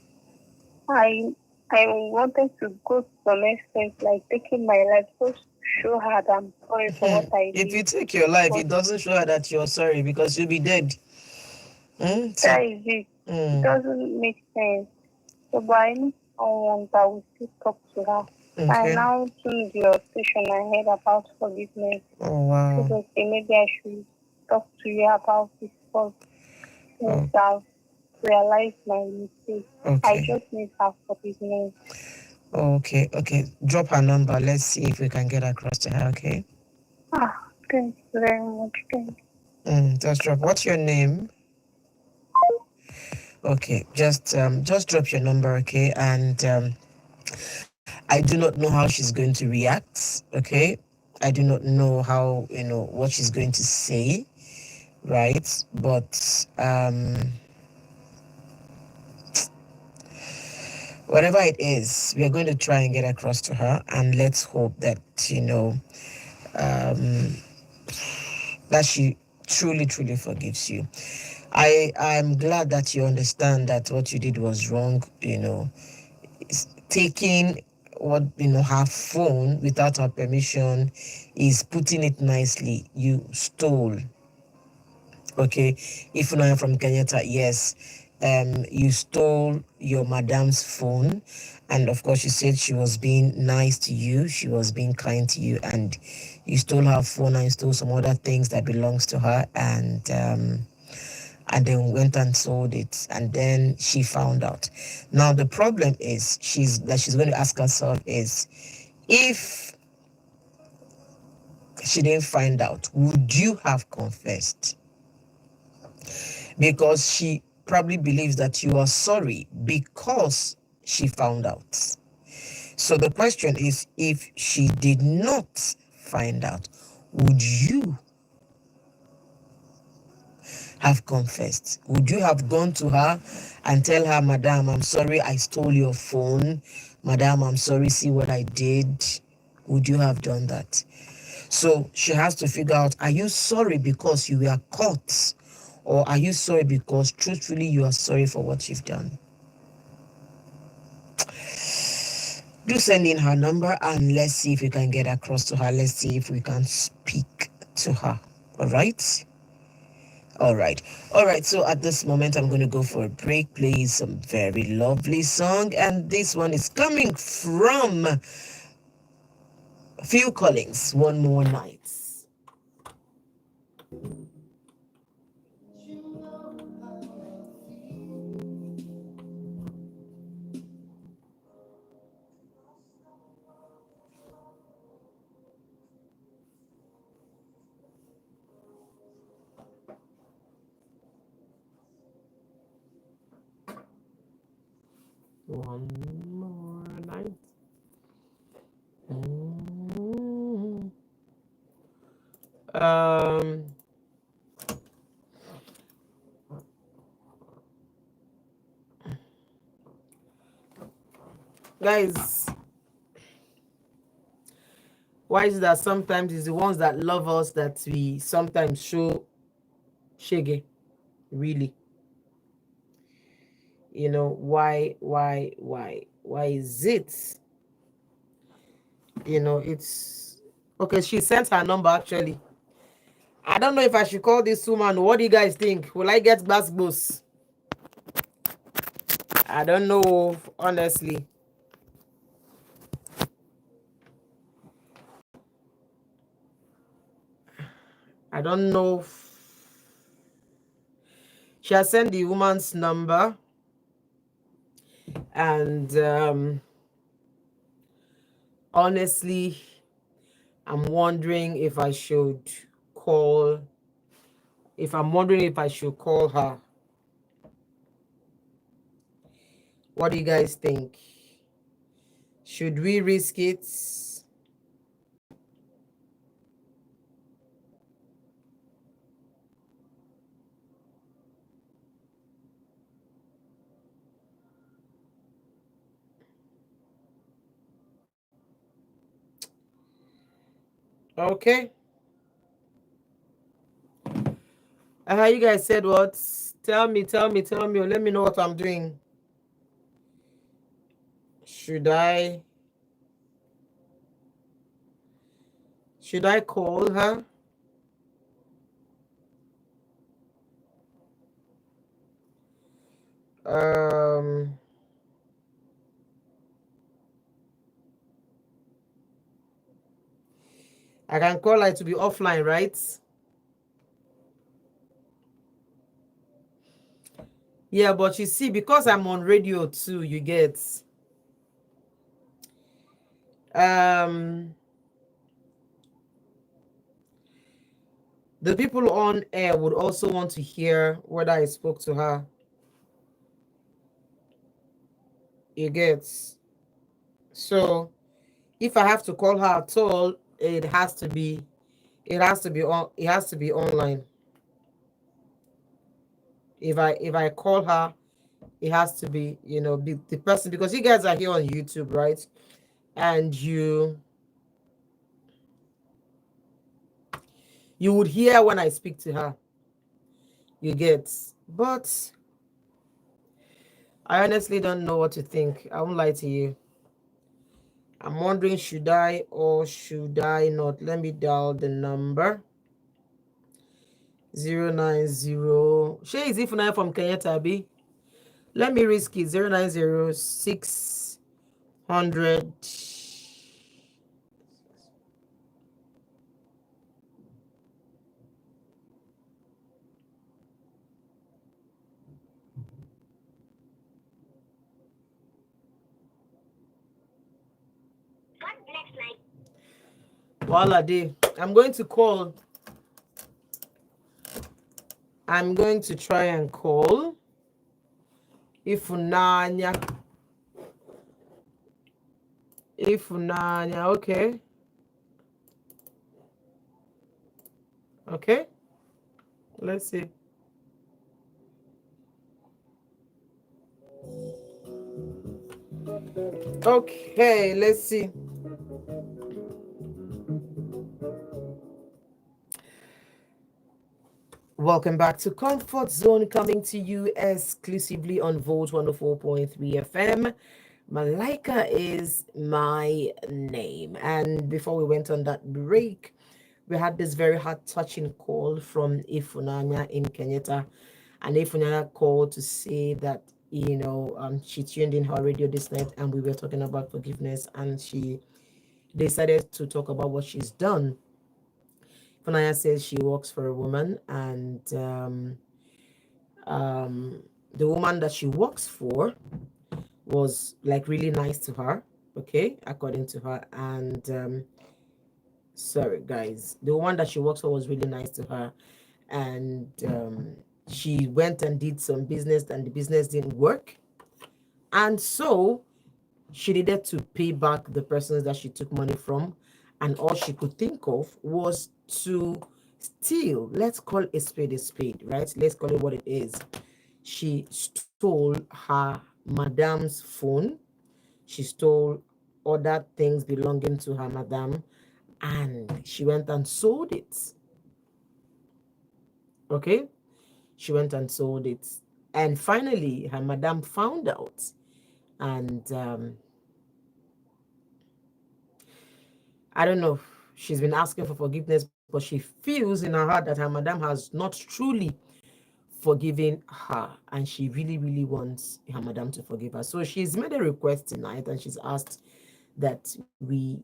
I I wanted to go to some extent like taking my life just to show her that I'm sorry for what I If you did. take your life, But it doesn't show her that you're sorry because you'll be dead. So, that is it. It mm, doesn't make sense. So but I need someone that will still talk to her. I okay. now tuned your station I heard about forgiveness. Oh, So wow. okay, maybe I should talk to you about this because since Oh, I've realized my mistake. I okay. just need her forgiveness. Okay. Okay. Drop her number. Let's see if we can get across to her. Okay. Thank you very much. Thank you. Just drop. What's your name? Okay. Just drop your number. Okay. And I do not know how she's going to react. Okay. I do not know how what she's going to say. Right. But whatever it is, we are going to try and get across to her, and let's hope that um, that she truly forgives you. I'm glad that you understand that what you did was wrong. Taking what her phone without her permission is, putting it nicely, you stole. Okay, if you are from Kenyatta, yes, you stole your madam's phone, and of course, she said she was being nice to you, she was being kind to you, and you stole her phone and stole some other things that belongs to her, and then went and sold it, and then she found out. Now the problem is she's going to ask herself is, if she didn't find out, would you have confessed? Because she probably believes that you are sorry because she found out. So the question is, if she did not find out, would you have confessed? Would you have gone to her and tell her, Madam, I'm sorry I stole your phone. Madam, I'm sorry, see what I did. Would you have done that? So she has to figure out, are you sorry because you were caught? Or are you sorry because truthfully you are sorry for what you've done? Do send in her number and let's see if we can get across to her. Let's see if we can speak to her. All right. All right. All right. So at this moment, I'm going to go for a break, play some very lovely song. And this one is coming from Phil Collins, One More Night. One more night. Mm. Um, guys, why is it that sometimes it's the ones that love us that we sometimes show shege? Really, why is it? It's okay. She sent her number actually. I don't know if I should call this woman. What do you guys think? Will I get basketballs? I don't know, honestly. I don't know. She has sent the woman's number, and honestly, I'm wondering if I should call. If I'm wondering if I should call her. What do you guys think? Should we risk it? Okay. You guys said what? Tell me, or let me know what I'm doing. Should I should I call her? Um I can call her to be offline, right? Yeah, but you see, because I'm on radio too, you get um the people on air would also want to hear whether I spoke to her. You get. So if I have to call her at all, it has to be online. If I call her, it has to be, be the person, because you guys are here on YouTube, right? And you would hear when I speak to her. You get. But I honestly don't know what to think. I won't lie to you. I'm wondering, should I or should I not? Let me dial the number 090. Shay is if now from Kenyatta B. Let me risk it. 090 Voila day. I'm going to try and call Ifunanya. Ifunanya, okay. Okay. Let's see. Okay, let's see. Welcome back to Comfort Zone, coming to you exclusively on Volt 104.3 FM. Malaika is my name. And before we went on that break, we had this very heart touching call from Ifunanya in Kenyatta. And Ifunanya called to say that, she tuned in her radio this night and we were talking about forgiveness, and she decided to talk about what she's done. Ifunanya says she works for a woman, and the woman that she works for was like really nice to her, okay, according to her. And sorry guys, the one that she works for was really nice to her, and she went and did some business and the business didn't work, and so she needed to pay back the persons that she took money from, and all she could think of was to steal. Let's call a spade, right? Let's call it what it is. She stole her madam's phone. She stole other things belonging to her madam, and she went and sold it. Okay? She went and sold it. And finally, her madam found out. And I don't know, she's been asking for forgiveness, but she feels in her heart that her madam has not truly forgiven her, and she really, really wants her madam to forgive her. So she's made a request tonight, and she's asked that we,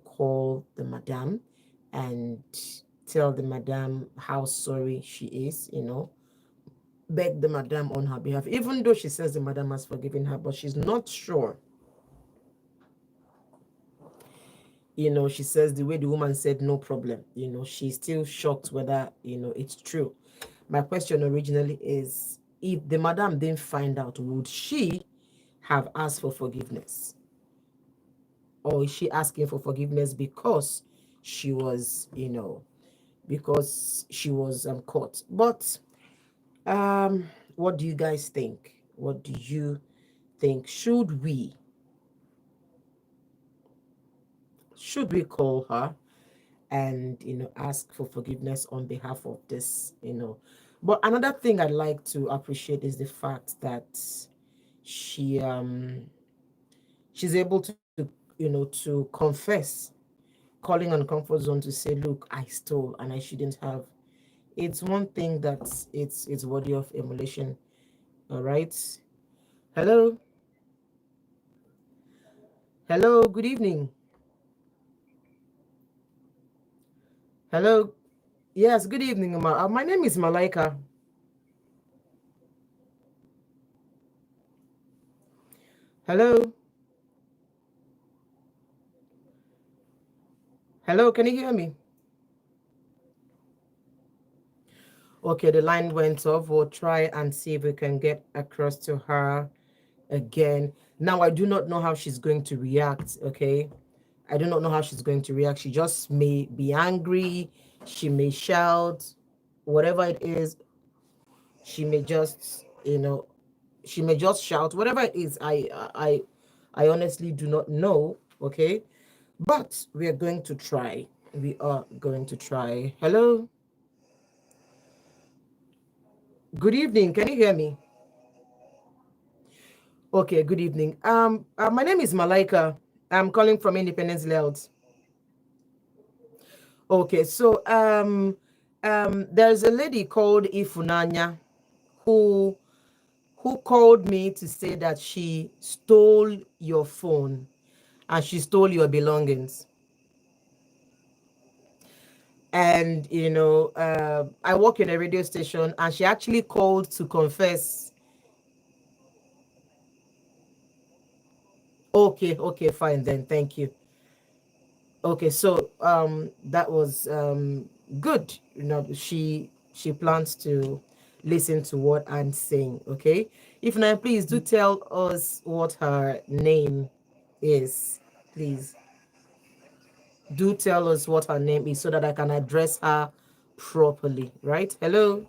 call the madam and tell the madam how sorry she is, beg the madam on her behalf, even though she says the madam has forgiven her, but she's not sure. She says the way the woman said no problem, she's still shocked whether, it's true. My question originally is, if the madam didn't find out, would she have asked for forgiveness? Or is she asking for forgiveness because she was, caught? But what do you guys think? What do you think? Should we call her and ask for forgiveness on behalf of this? But another thing I'd like to appreciate is the fact that she she's able to to confess, calling on Comfort Zone to say, look, I stole and I shouldn't have. It's one thing that it's worthy of emulation. All right. Hello. Hello, good evening. Hello. Yes, good evening. My name is Malaika. Hello. Hello, can you hear me? Okay, the line went off. We'll try and see if we can get across to her again. Now, I do not know how she's going to react, okay? I do not know how she's going to react. She just may be angry. She may shout. Whatever it is, she may just, she may just shout. Whatever it is, I honestly do not know, okay? But we are going to try. We are going to try. Hello? Good evening. Can you hear me? Okay, good evening. My name is Malaika. I'm calling from Independence Layout. Okay, so There's a lady called Ifunanya who called me to say that she stole your phone and she stole your belongings. And I work in a radio station, and she actually called to confess. Okay, fine then, thank you. Okay, so that was good. She plans to listen to what I'm saying. Okay, if not, please do tell us what her name is. Please do tell us what her name is so that I can address her properly. Right? Hello.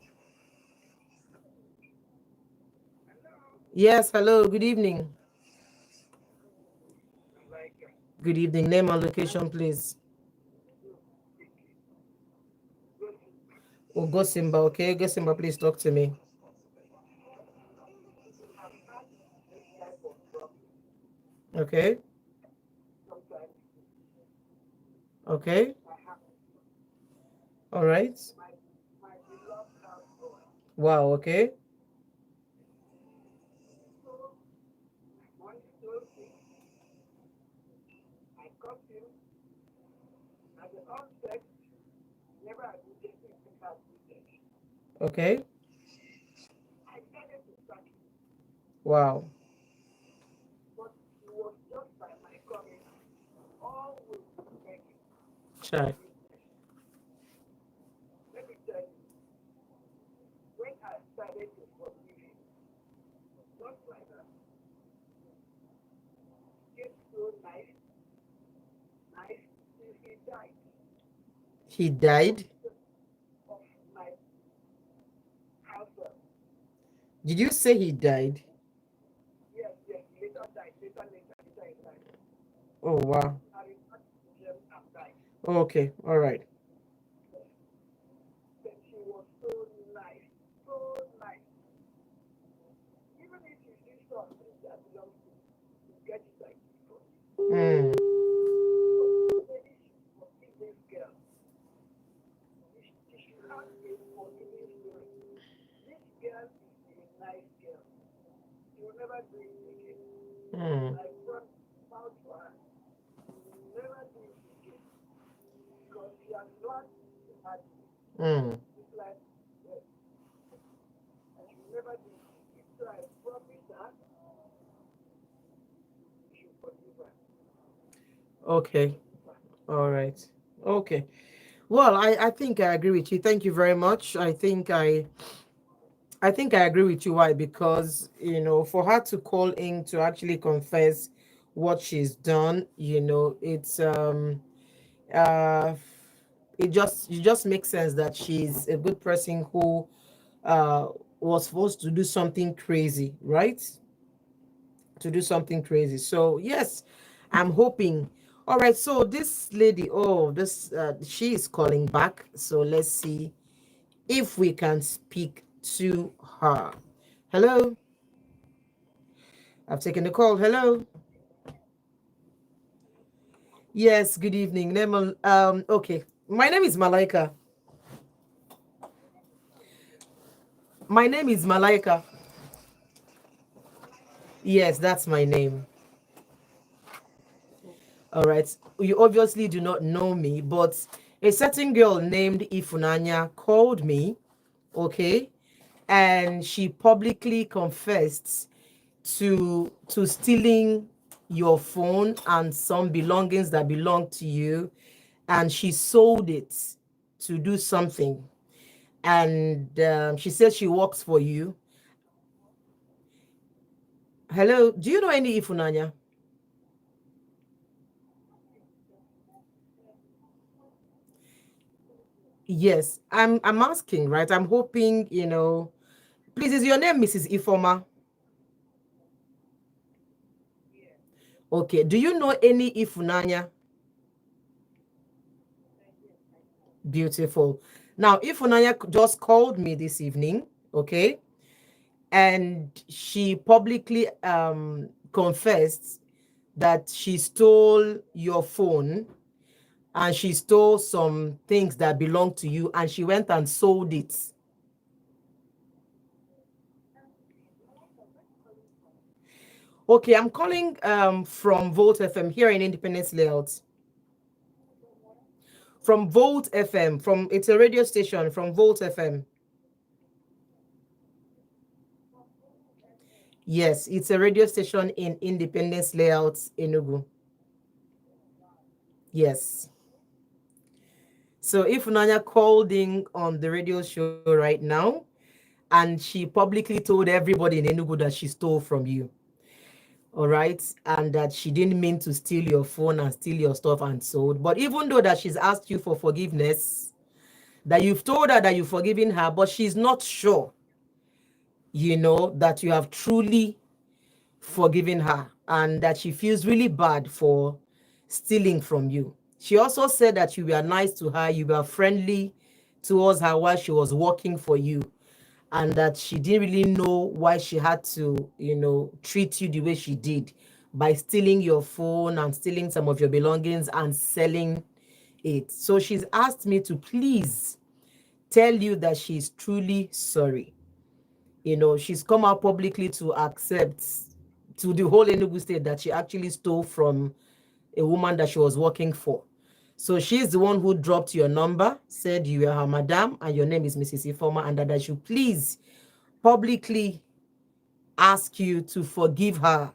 Yes. Hello. Good evening. Good evening. Name and location, please. Oh, Gosimba. Okay, Gosimba, please talk to me. Okay. Okay. All right. Wow. Okay. Okay. Wow. Check. He died. Did you say he died? Oh wow. Okay. All right. Mm. Mm. Mm. Okay. All right. Okay. Well, I think I agree with you. Thank you very much. I think I agree with you. Why? Because for her to call in to actually confess what she's done, uh it just makes sense that she's a good person who uh was supposed to do something crazy, right? To do something crazy. So yes, I'm hoping. All right, so this lady, this she is calling back. So let's see if we can speak to her. Hello, I've taken the call. Hello. Yes, good evening. Okay. My name is Malaika. My name is Malaika. Yes, that's my name. All right. You obviously do not know me, but a certain girl named Ifunanya called me, okay? And she publicly confessed to stealing your phone and some belongings that belong to you, and she sold it to do something. And she says she works for you. Hello, do you know any Ifunanya? Yes, I'm asking, right? I'm hoping, please, is your name Mrs. Ifoma? Okay, do you know any Ifunanya? Beautiful. Now, Ifunanya just called me this evening, okay? And she publicly confessed that she stole your phone and she stole some things that belong to you, and she went and sold it. Okay, I'm calling from Volt FM here in Independence Layout. From Volt FM, from it's a radio station from Volt FM. Yes, it's a radio station in Independence Layout, Enugu. Yes. So if Nanya called in on the radio show right now, and she publicly told everybody in Enugu that she stole from you, all right, and that she didn't mean to steal your phone and steal your stuff and sold, but even though that she's asked you for forgiveness, that you've told her that you've forgiven her, but she's not sure, that you have truly forgiven her, and that she feels really bad for stealing from you. She also said that you were nice to her, you were friendly towards her while she was working for you, and that she didn't really know why she had to, treat you the way she did by stealing your phone and stealing some of your belongings and selling it. So she's asked me to please tell you that she's truly sorry. She's come out publicly to accept to the whole Enugu state that she actually stole from a woman that she was working for. So she's the one who dropped your number, said you are her madam and your name is Mrs. Ifoma, and that I should please publicly ask you to forgive her.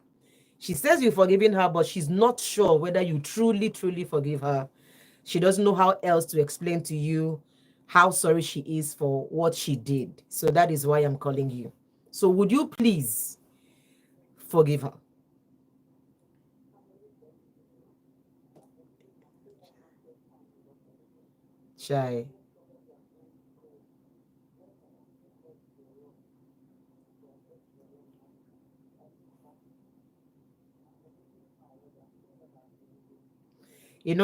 She says you've forgiven her, but she's not sure whether you truly, truly forgive her. She doesn't know how else to explain to you how sorry she is for what she did. So that is why I'm calling you. So would you please forgive her? Shy.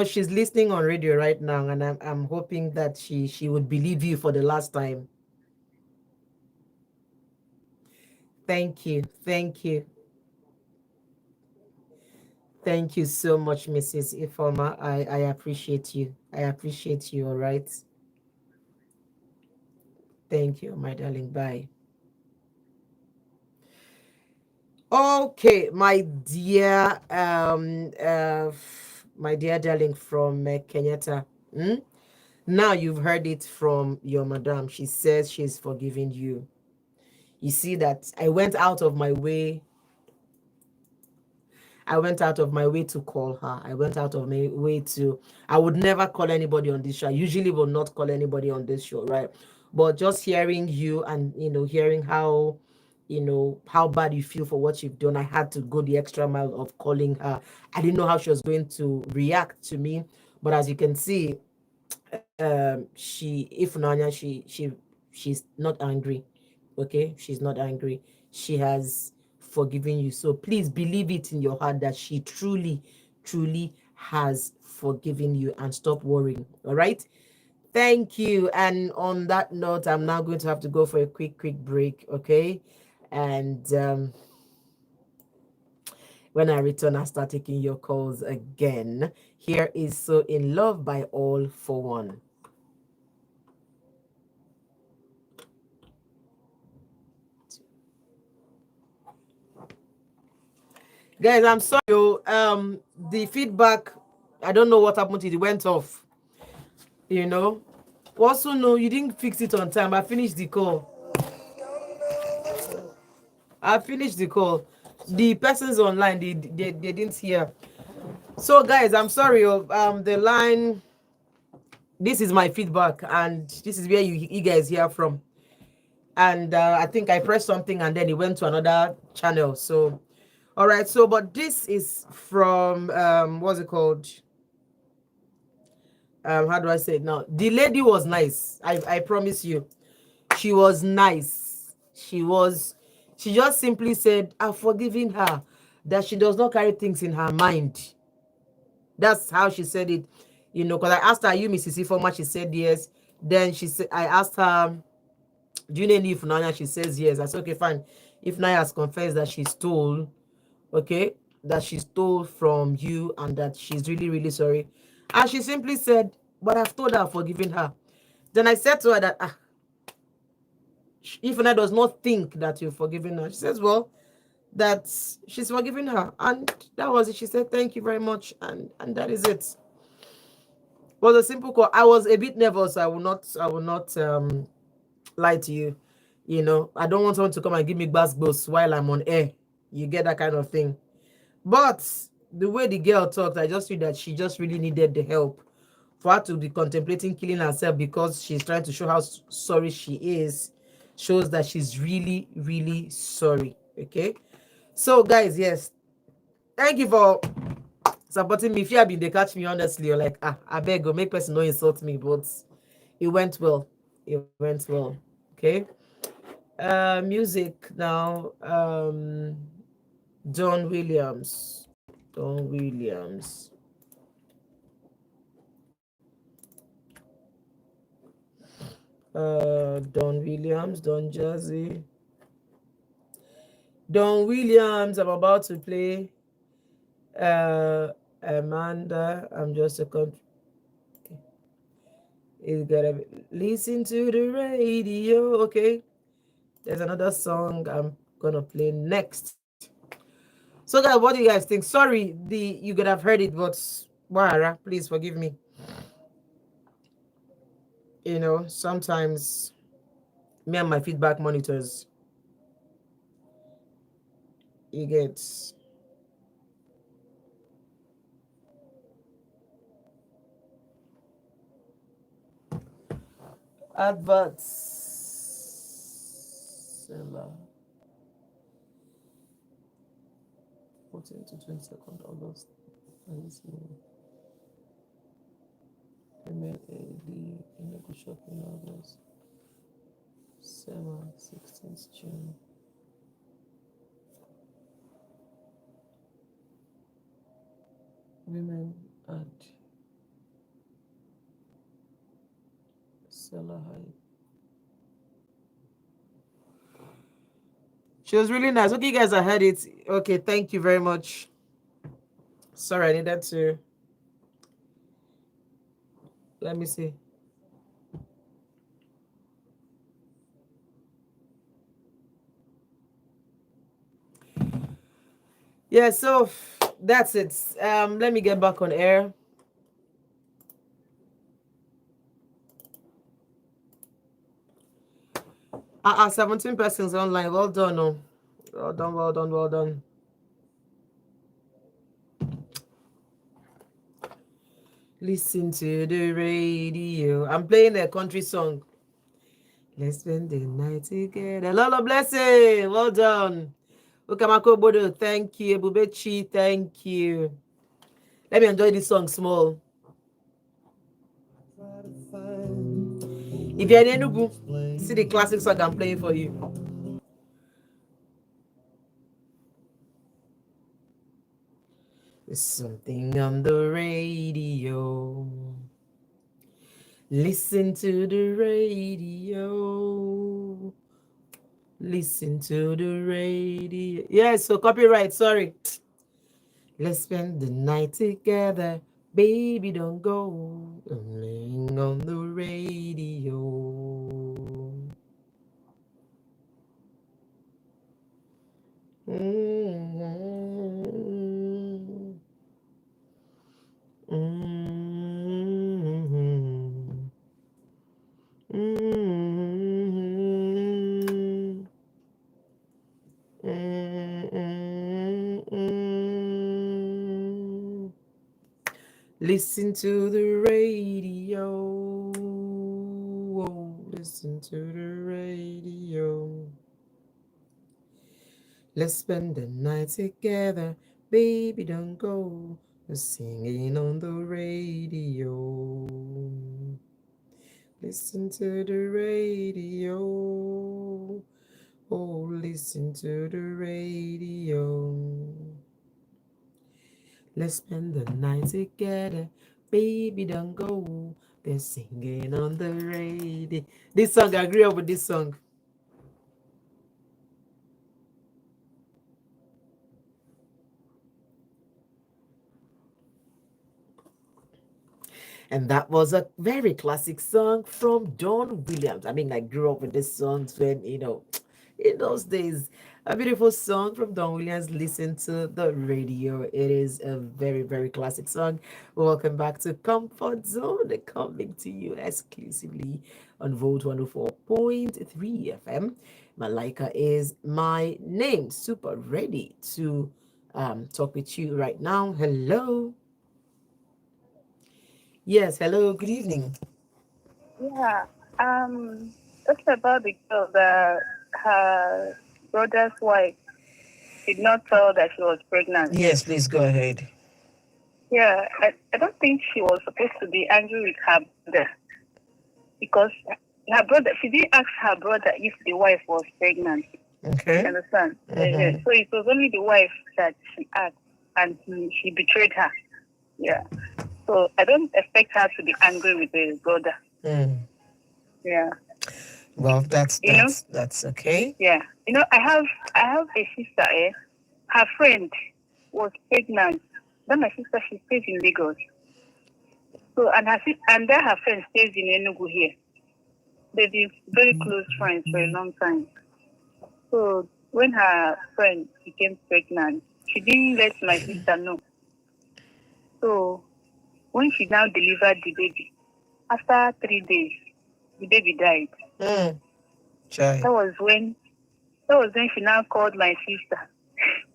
She's listening on radio right now, and I'm hoping that she would believe you for the last time. Thank you. Thank you. Thank you so much, Mrs. Ifoma. I appreciate you. I appreciate you, all right? Thank you, my darling. Bye. Okay, my dear darling from Kenyatta. Now you've heard it from your madam. She says she's forgiving you. You see that I went out of my way. I went out of my way to call her. I went out of my way to, I would never call anybody on this show. I usually will not call anybody on this show, right? But just hearing you and, hearing how, how bad you feel for what you've done, I had to go the extra mile of calling her. I didn't know how she was going to react to me. But as you can see, she's not angry. Okay, she's not angry. She has forgiven you. So please believe it in your heart that she truly, truly has forgiven you, and stop worrying. All right. Thank you. And on that note, I'm now going to have to go for a quick break. Okay. And when I return, I'll start taking your calls again. Here is So in Love by All for One. Guys, I'm sorry. The feedback, I don't know what happened to it. It went off. Also, no, you didn't fix it on time. I finished the call. The persons online, they didn't hear. So, guys, I'm sorry. The line. This is my feedback, and this is where you guys hear from. And I think I pressed something, and then it went to another channel. So, all right. So, but this is from what's it called? How do I say it now? The lady was nice. I promise you, she was nice. She just simply said, I've forgiven her, that she does not carry things in her mind. That's how she said it. Because I asked her, are you Mrs. Ifoma? She said yes. Then I asked her, do you know any Ifunanya? She says yes. I said, okay, fine. Ifunanya has confessed that she stole, okay, that she stole from you, and that she's really, really sorry. And she simply said, but I've told her I've forgiven her. Then I said to her that, if Una does not think that you've forgiven her, she says, well, that she's forgiven her. And that was it. She said, thank you very much. And that is it. Was a simple call. I was a bit nervous. I will not lie to you. You know, I don't want someone to come and give me gbas while I'm on air. You get that kind of thing. But the way the girl talked, I just feel that she just really needed the help. For her to be contemplating killing herself because she's trying to show how sorry she is, shows that she's really, really sorry. Okay. So, guys, yes, thank you for supporting me. If you have been they catch me honestly, you're like, I beg go make person no insult me, but it went well. It went well. Okay. Music now. Don Williams. Don Williams. Don Williams, Don Jazzy. Don Williams, I'm about to play Amanda. I'm just a country. You gotta listen to the radio. Okay. There's another song I'm gonna play next. So guys, what do you guys think? Sorry, you could have heard it, but Wara, please forgive me. You know, sometimes me and my feedback monitors, you get adverts. 14 to 22nd August. Women AD in the shopping August. 16th June. Women at Seller High. She was really nice. Okay, you guys, I heard it. Okay, thank you very much. Sorry, I needed to. Let me see. Yeah, so that's it. Let me get back on air. 17 persons online. Well done, oh. Well done, well done, well done. Listen to the radio. I'm playing a country song. Let's spend the night together. Lolo Blessing, well done. Ukamako Bodo, thank you. Bubechi, thank you. Let me enjoy this song small. If you're in Enugu, see the classic song I'm playing for you. There's something on the radio. Listen to the radio. Listen to the radio. Yes, so copyright, sorry. Let's spend the night together. Baby, don't go. I'm laying on the radio. Mm-hmm. Mm-hmm. Mm-hmm. Mm-hmm. Listen to the radio. Listen to the radio. Let's spend the night together. Baby, don't go. We're singing on the radio. Listen to the radio. Oh, listen to the radio. Let's spend the night together. Baby, don't go. They're singing on the radio. This song, I grew up with this song. And that was a very classic song from Don Williams. I mean, I grew up with this songs when, in those days, a beautiful song from Don Williams. Listen to the radio. It is a very, very classic song. Welcome back to Comfort Zone, coming to you exclusively on Volt 104.3 FM. Malaika is my name. Super ready to talk with you right now. Hello. Yes, hello. Good evening. Yeah. Talking about the girl that her brother's wife did not tell that she was pregnant. Yes, please go ahead. Yeah, I don't think she was supposed to be angry with her brother because her brother, she didn't ask her brother if the wife was pregnant. You Okay. understand? Mm-hmm. So it was only the wife that she asked, and she betrayed her. Yeah. So I don't expect her to be angry with the brother. Mm. Yeah. Well, that's You know? that's that's okay. Yeah. I have a sister, her friend was pregnant. Then my sister, she stays in Lagos. So and then her friend stays in Enugu here. They've been very close friends for a long time. So when her friend became pregnant, she didn't let my sister know. So when she now delivered the baby, after 3 days, the baby died. Mm. Chai. That was when that was when she now called my sister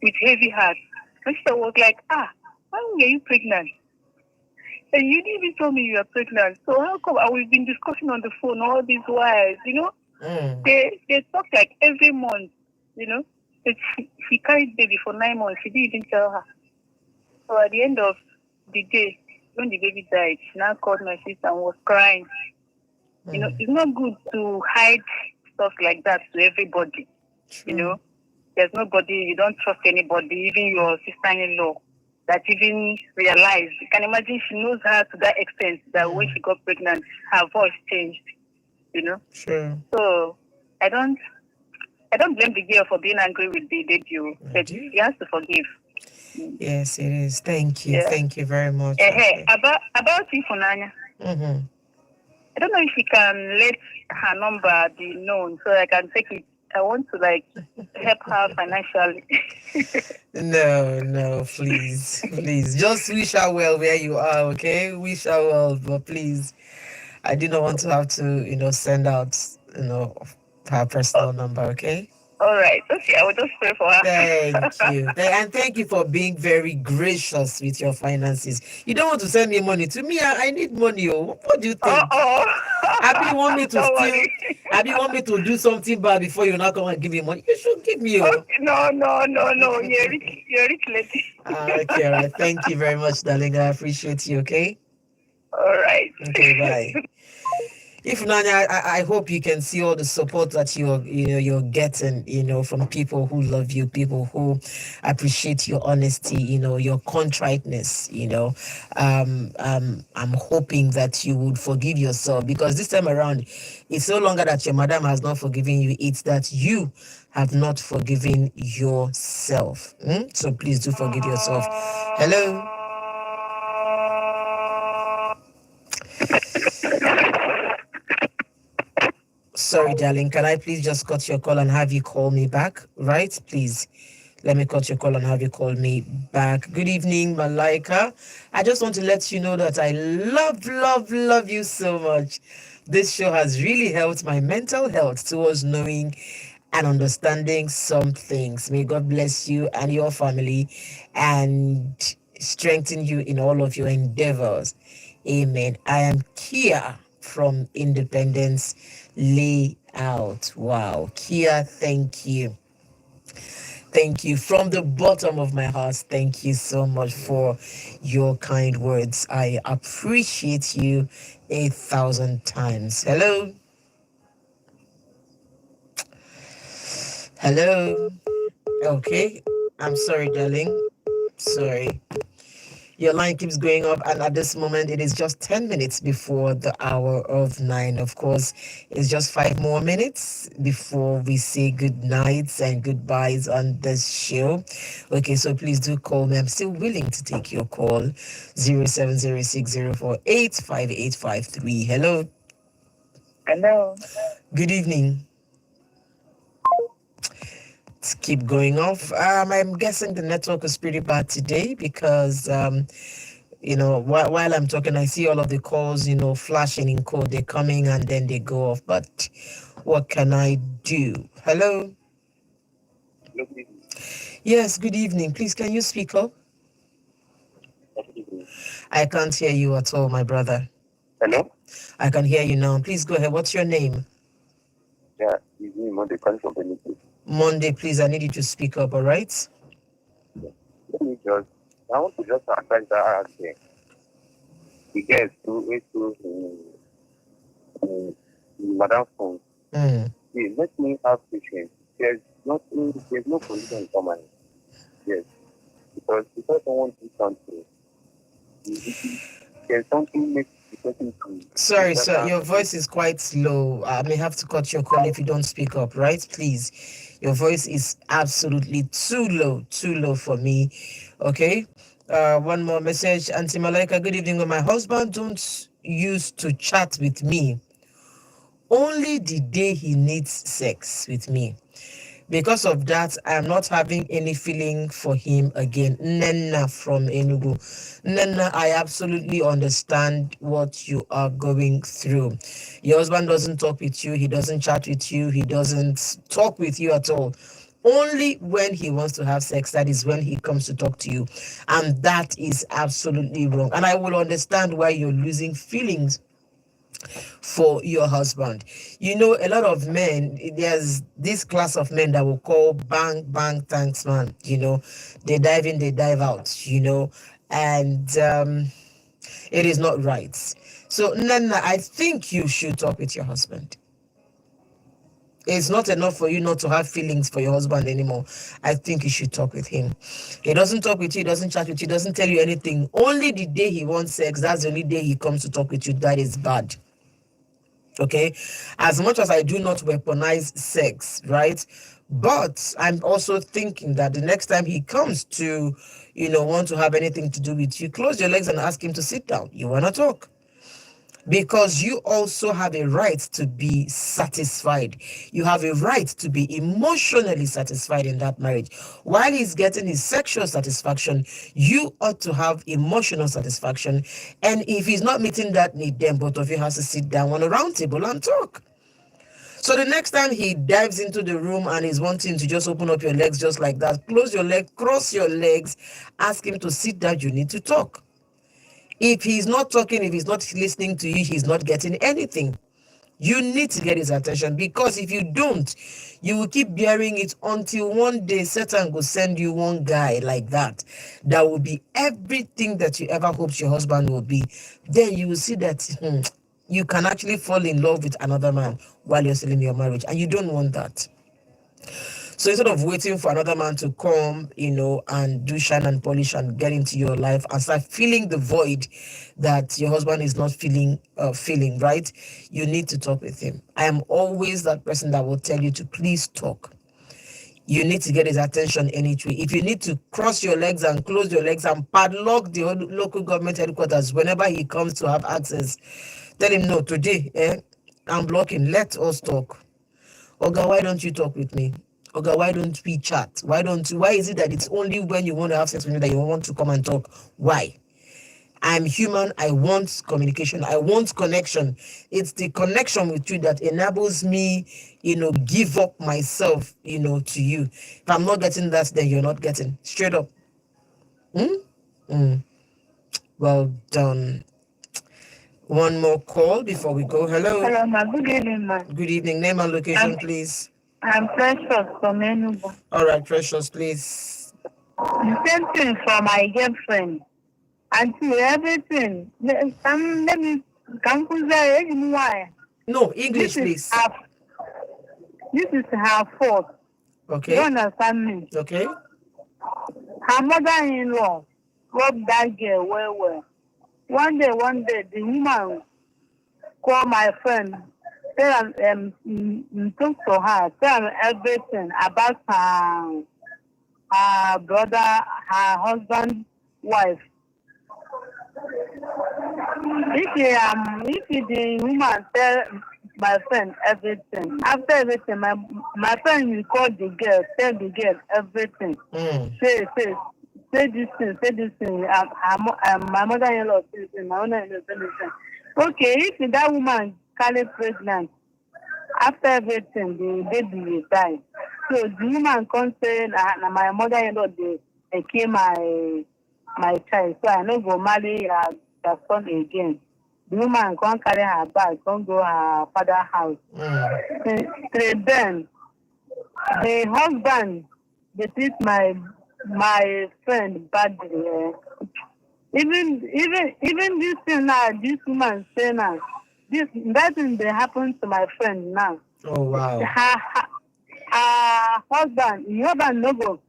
with heavy heart. My sister was like, why were you pregnant? And you didn't even tell me you were pregnant. So how come we've been discussing on the phone all these while, Mm. They talk like every month, you know. She carried baby for 9 months. She didn't even tell her. So at the end of the day, when the baby died, she now called my sister and was crying. Mm. It's not good to hide stuff like that to everybody. True. There's nobody, you don't trust anybody, even your sister-in-law, that even realized. You can imagine she knows her to that extent that when she got pregnant, her voice changed. True. So I don't blame the girl for being angry with the debut, I but do. she has to forgive. Mm. Yes, it is. Thank you. Yeah. Thank you very much. Hey, Okay. about Ifunanya, Mm-hmm. I don't know if she can let her number be known so I can take it. I want to help her financially. No, no, please, please. Just wish her well where you are, okay? Wish her well, but please, I do not want to have to, send out, her personal number, okay? All right. Okay, I will just pray for her. Thank you. And thank you for being very gracious with your finances. You don't want to send me money. To me, I need money. Oh. What do you think? Uh-oh. Abi you want me to Don't steal? worry. Abi you want me to do something bad before you not come and give me money? You should give me. Oh. Okay. No, no, no, no. You're rich lady. Okay, all right. Thank you very much, darling. I appreciate you, okay? All right. Okay, bye. If Nanya, I hope you can see all the support that you're getting, from people who love you, people who appreciate your honesty, your contriteness, I'm hoping that you would forgive yourself, because this time around, it's no longer that your madam has not forgiven you, it's that you have not forgiven yourself. So please do forgive yourself. Hello. Sorry, darling. Can I please just cut your call and have you call me back? Right? Please. Let me cut your call and have you call me back. Good evening, Malaika. I just want to let you know that I love, love, love you so much. This show has really helped my mental health towards knowing and understanding some things. May God bless you and your family and strengthen you in all of your endeavors. Amen. I am Kia from Independence Layout. Wow. Kia, thank you. Thank you from the bottom of my heart. Thank you so much for your kind words. I appreciate you 1,000 times. Hello. Hello. Okay. I'm sorry, darling. Sorry. Your line keeps going up, and at this moment, it is just 10 minutes before the hour of 9. Of course, it's just 5 more minutes before we say good nights and goodbyes on this show. Okay, so please do call me. I'm still willing to take your call. 0706048585. Hello. Hello. Good evening. Let's keep going off. I'm guessing the network is pretty bad today because while I'm talking, I see all of the calls, flashing in code. They're coming and then they go off. But what can I do? Hello? Good evening. Yes, good evening. Please, can you speak up? Good evening. I can't hear you at all, my brother. Hello? I can hear you now. Please go ahead. What's your name? Yeah, it's me, Monday, calling from Benito. Monday, please, I need you to speak up, all right? Let me just, I want to just advise that out there. The guys who is to Madam Phone. Mm. Please, let me have patience. There's no condition for my yes. Because someone do something, there's something makes the person to Sorry, sir, your voice is quite low. I may have to cut your call if you don't speak up, right? Please. Your voice is absolutely too low for me. Okay. One more message. Auntie Malaika, good evening. When my husband don't used to chat with me only the day he needs sex with me. Because of that, I am not having any feeling for him again. Nena from Enugu. Nena, I absolutely understand what you are going through. Your husband doesn't talk with you, he doesn't chat with you, he doesn't talk with you at all. Only when he wants to have sex, that is when he comes to talk to you. And that is absolutely wrong. And I will understand why you're losing feelings for your husband. A lot of men, there's this class of men that will call bang, bang, thanks, man. They dive in, they dive out, and it is not right. So, Nana, I think you should talk with your husband. It's not enough for you not to have feelings for your husband anymore. I think you should talk with him. He doesn't talk with you, he doesn't chat with you, doesn't tell you anything. Only the day he wants sex, that's the only day he comes to talk with you. That is bad. Okay, as much as I do not weaponize sex, right, but I'm also thinking that the next time he comes to want to have anything to do with you, close your legs and ask him to sit down. You want to talk, because you also have a right to be satisfied. You have a right to be emotionally satisfied in that marriage. While he's getting his sexual satisfaction, you ought to have emotional satisfaction. And if he's not meeting that need, then both of you have to sit down on a round table and talk. So the next time he dives into the room and is wanting to just open up your legs just like that, close your leg, cross your legs, ask him to sit down. You need to talk. If he's not talking, if he's not listening to you, he's not getting anything. You need to get his attention, because if you don't, you will keep bearing it until one day Satan will send you one guy like that will be everything that you ever hoped your husband will be. Then you will see that you can actually fall in love with another man while you're still in your marriage, and you don't want that. So instead of waiting for another man to come, and do shine and polish and get into your life and start filling the void that your husband is not feeling, right? You need to talk with him. I am always that person that will tell you to please talk. You need to get his attention anyway. If you need to cross your legs and close your legs and padlock the local government headquarters whenever he comes to have access, tell him, no, today, I'm blocking. Let us talk. Oga, why don't you talk with me? Oga, why don't we chat? Why is it that it's only when you want to have sex with me that you want to come and talk? Why? I'm human. I want communication. I want connection. It's the connection with you that enables me, give up myself, to you. If I'm not getting that, then you're not getting. Straight up. Well done. One more call before we go. Hello. Hello, ma. Good evening, ma. Good evening. Name and location, please. I'm Precious from Enugu. All right, Precious, please. The same thing for my girlfriend. Until everything. Let me come why. No, English, please. This is her fault. Okay. You understand me? Okay. Her mother-in-law rub that girl well. One day, the woman call my friend, tell talk to her, tell her everything about her brother, her husband, wife. If the woman tell my friend everything, after everything, my friend will call the girl, tell the girl everything. Say this thing. My mother-in-law say this thing, my mother-in-law say this thing. Okay, if that woman carry pregnant, after everything, the baby will die. So the woman come say, na my mother-in-law they kill my child, so I no go marry her son again. The woman come carry her bag, come go her father house. Then the husband they treat my friend badly. Even this thing now, this woman say now, that thing they happen to my friend now. Oh wow. Her husband no go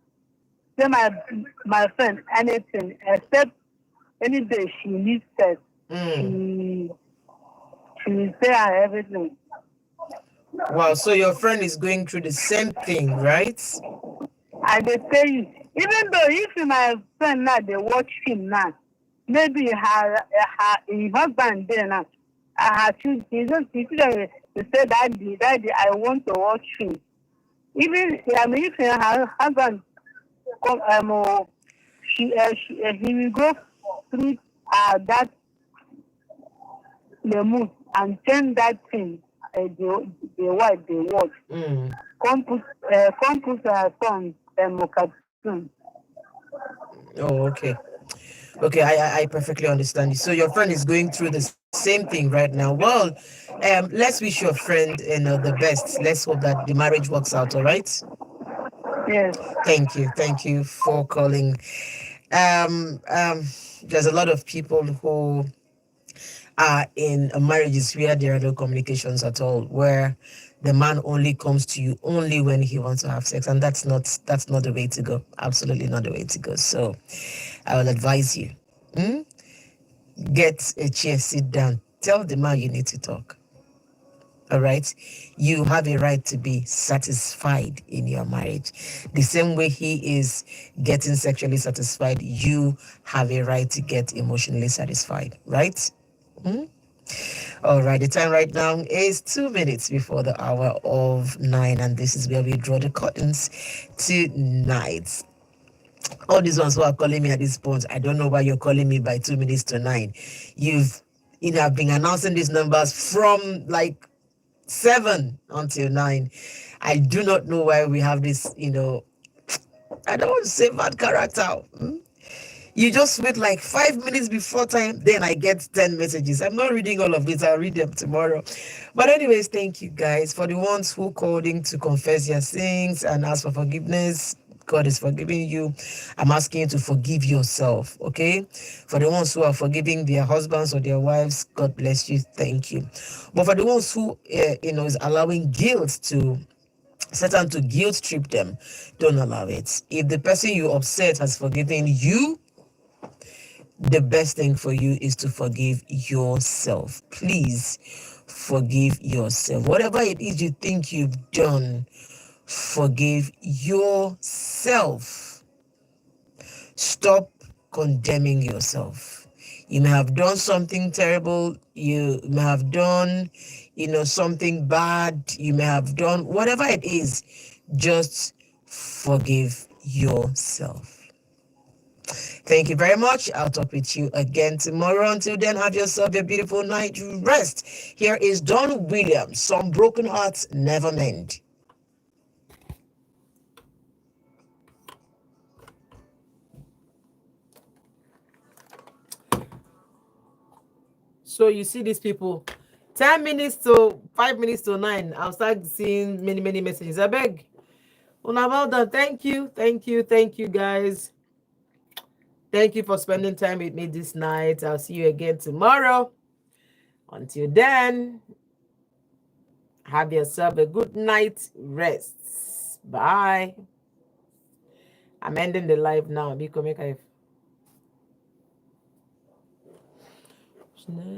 say my friend anything except any day she needs sex. She will say her everything. Wow, so your friend is going through the same thing, right? I dey tell you, even though if my friend now they watch film now, maybe her husband there now, her children, she say daddy, I want to watch film. Even if her husband come, he will go through that the mood and change that thing. The wife they watch. Come put her son cartoon. Oh, okay. Okay, I perfectly understand you. So your friend is going through the same thing right now. Well, let's wish your friend the best. Let's hope that the marriage works out. All right. Yes. Thank you for calling. Um, um, there's a lot of people who are in marriages where there are no communications at all, where the man only comes to you only when he wants to have sex, and that's not the way to go. Absolutely not the way to go. So I will advise you, get a chair, sit down, tell the man you need to talk. All right, you have a right to be satisfied in your marriage. The same way he is getting sexually satisfied, you have a right to get emotionally satisfied, right? All right, the time right now is 2 minutes before the hour of 9, and this is where we draw the curtains tonight. All these ones who are calling me at this point, I don't know why you're calling me by 2 minutes to 9. I've been announcing these numbers from like 7 until 9. I do not know why we have this, I don't want to say bad character. You just wait like 5 minutes before time, then I get 10 messages. I'm not reading all of this, I'll read them tomorrow. But anyways, thank you guys for the ones who called in to confess your sins and ask for forgiveness. God is forgiving you. I'm asking you to forgive yourself, okay? For the ones who are forgiving their husbands or their wives, God bless you. Thank you. But for the ones who, is allowing guilt to Satan to guilt trip them, don't allow it. If the person you upset has forgiven you, the best thing for you is to forgive yourself. Please forgive yourself. Whatever it is you think you've done, forgive yourself. Stop condemning yourself. You may have done something terrible. You may have done, something bad. You may have done whatever it is. Just forgive yourself. Thank you very much. I'll talk with you again tomorrow. Until then, have yourself a beautiful night rest. Here is Don Williams. Some broken hearts never mend. So you see these people, 10 minutes to 5 minutes to 9, I'll start seeing many messages. I beg. Well done. Thank you guys. Thank you for spending time with me this night. I'll see you again tomorrow. Until then, have yourself a good night rest. Bye. I'm ending the live now. Night.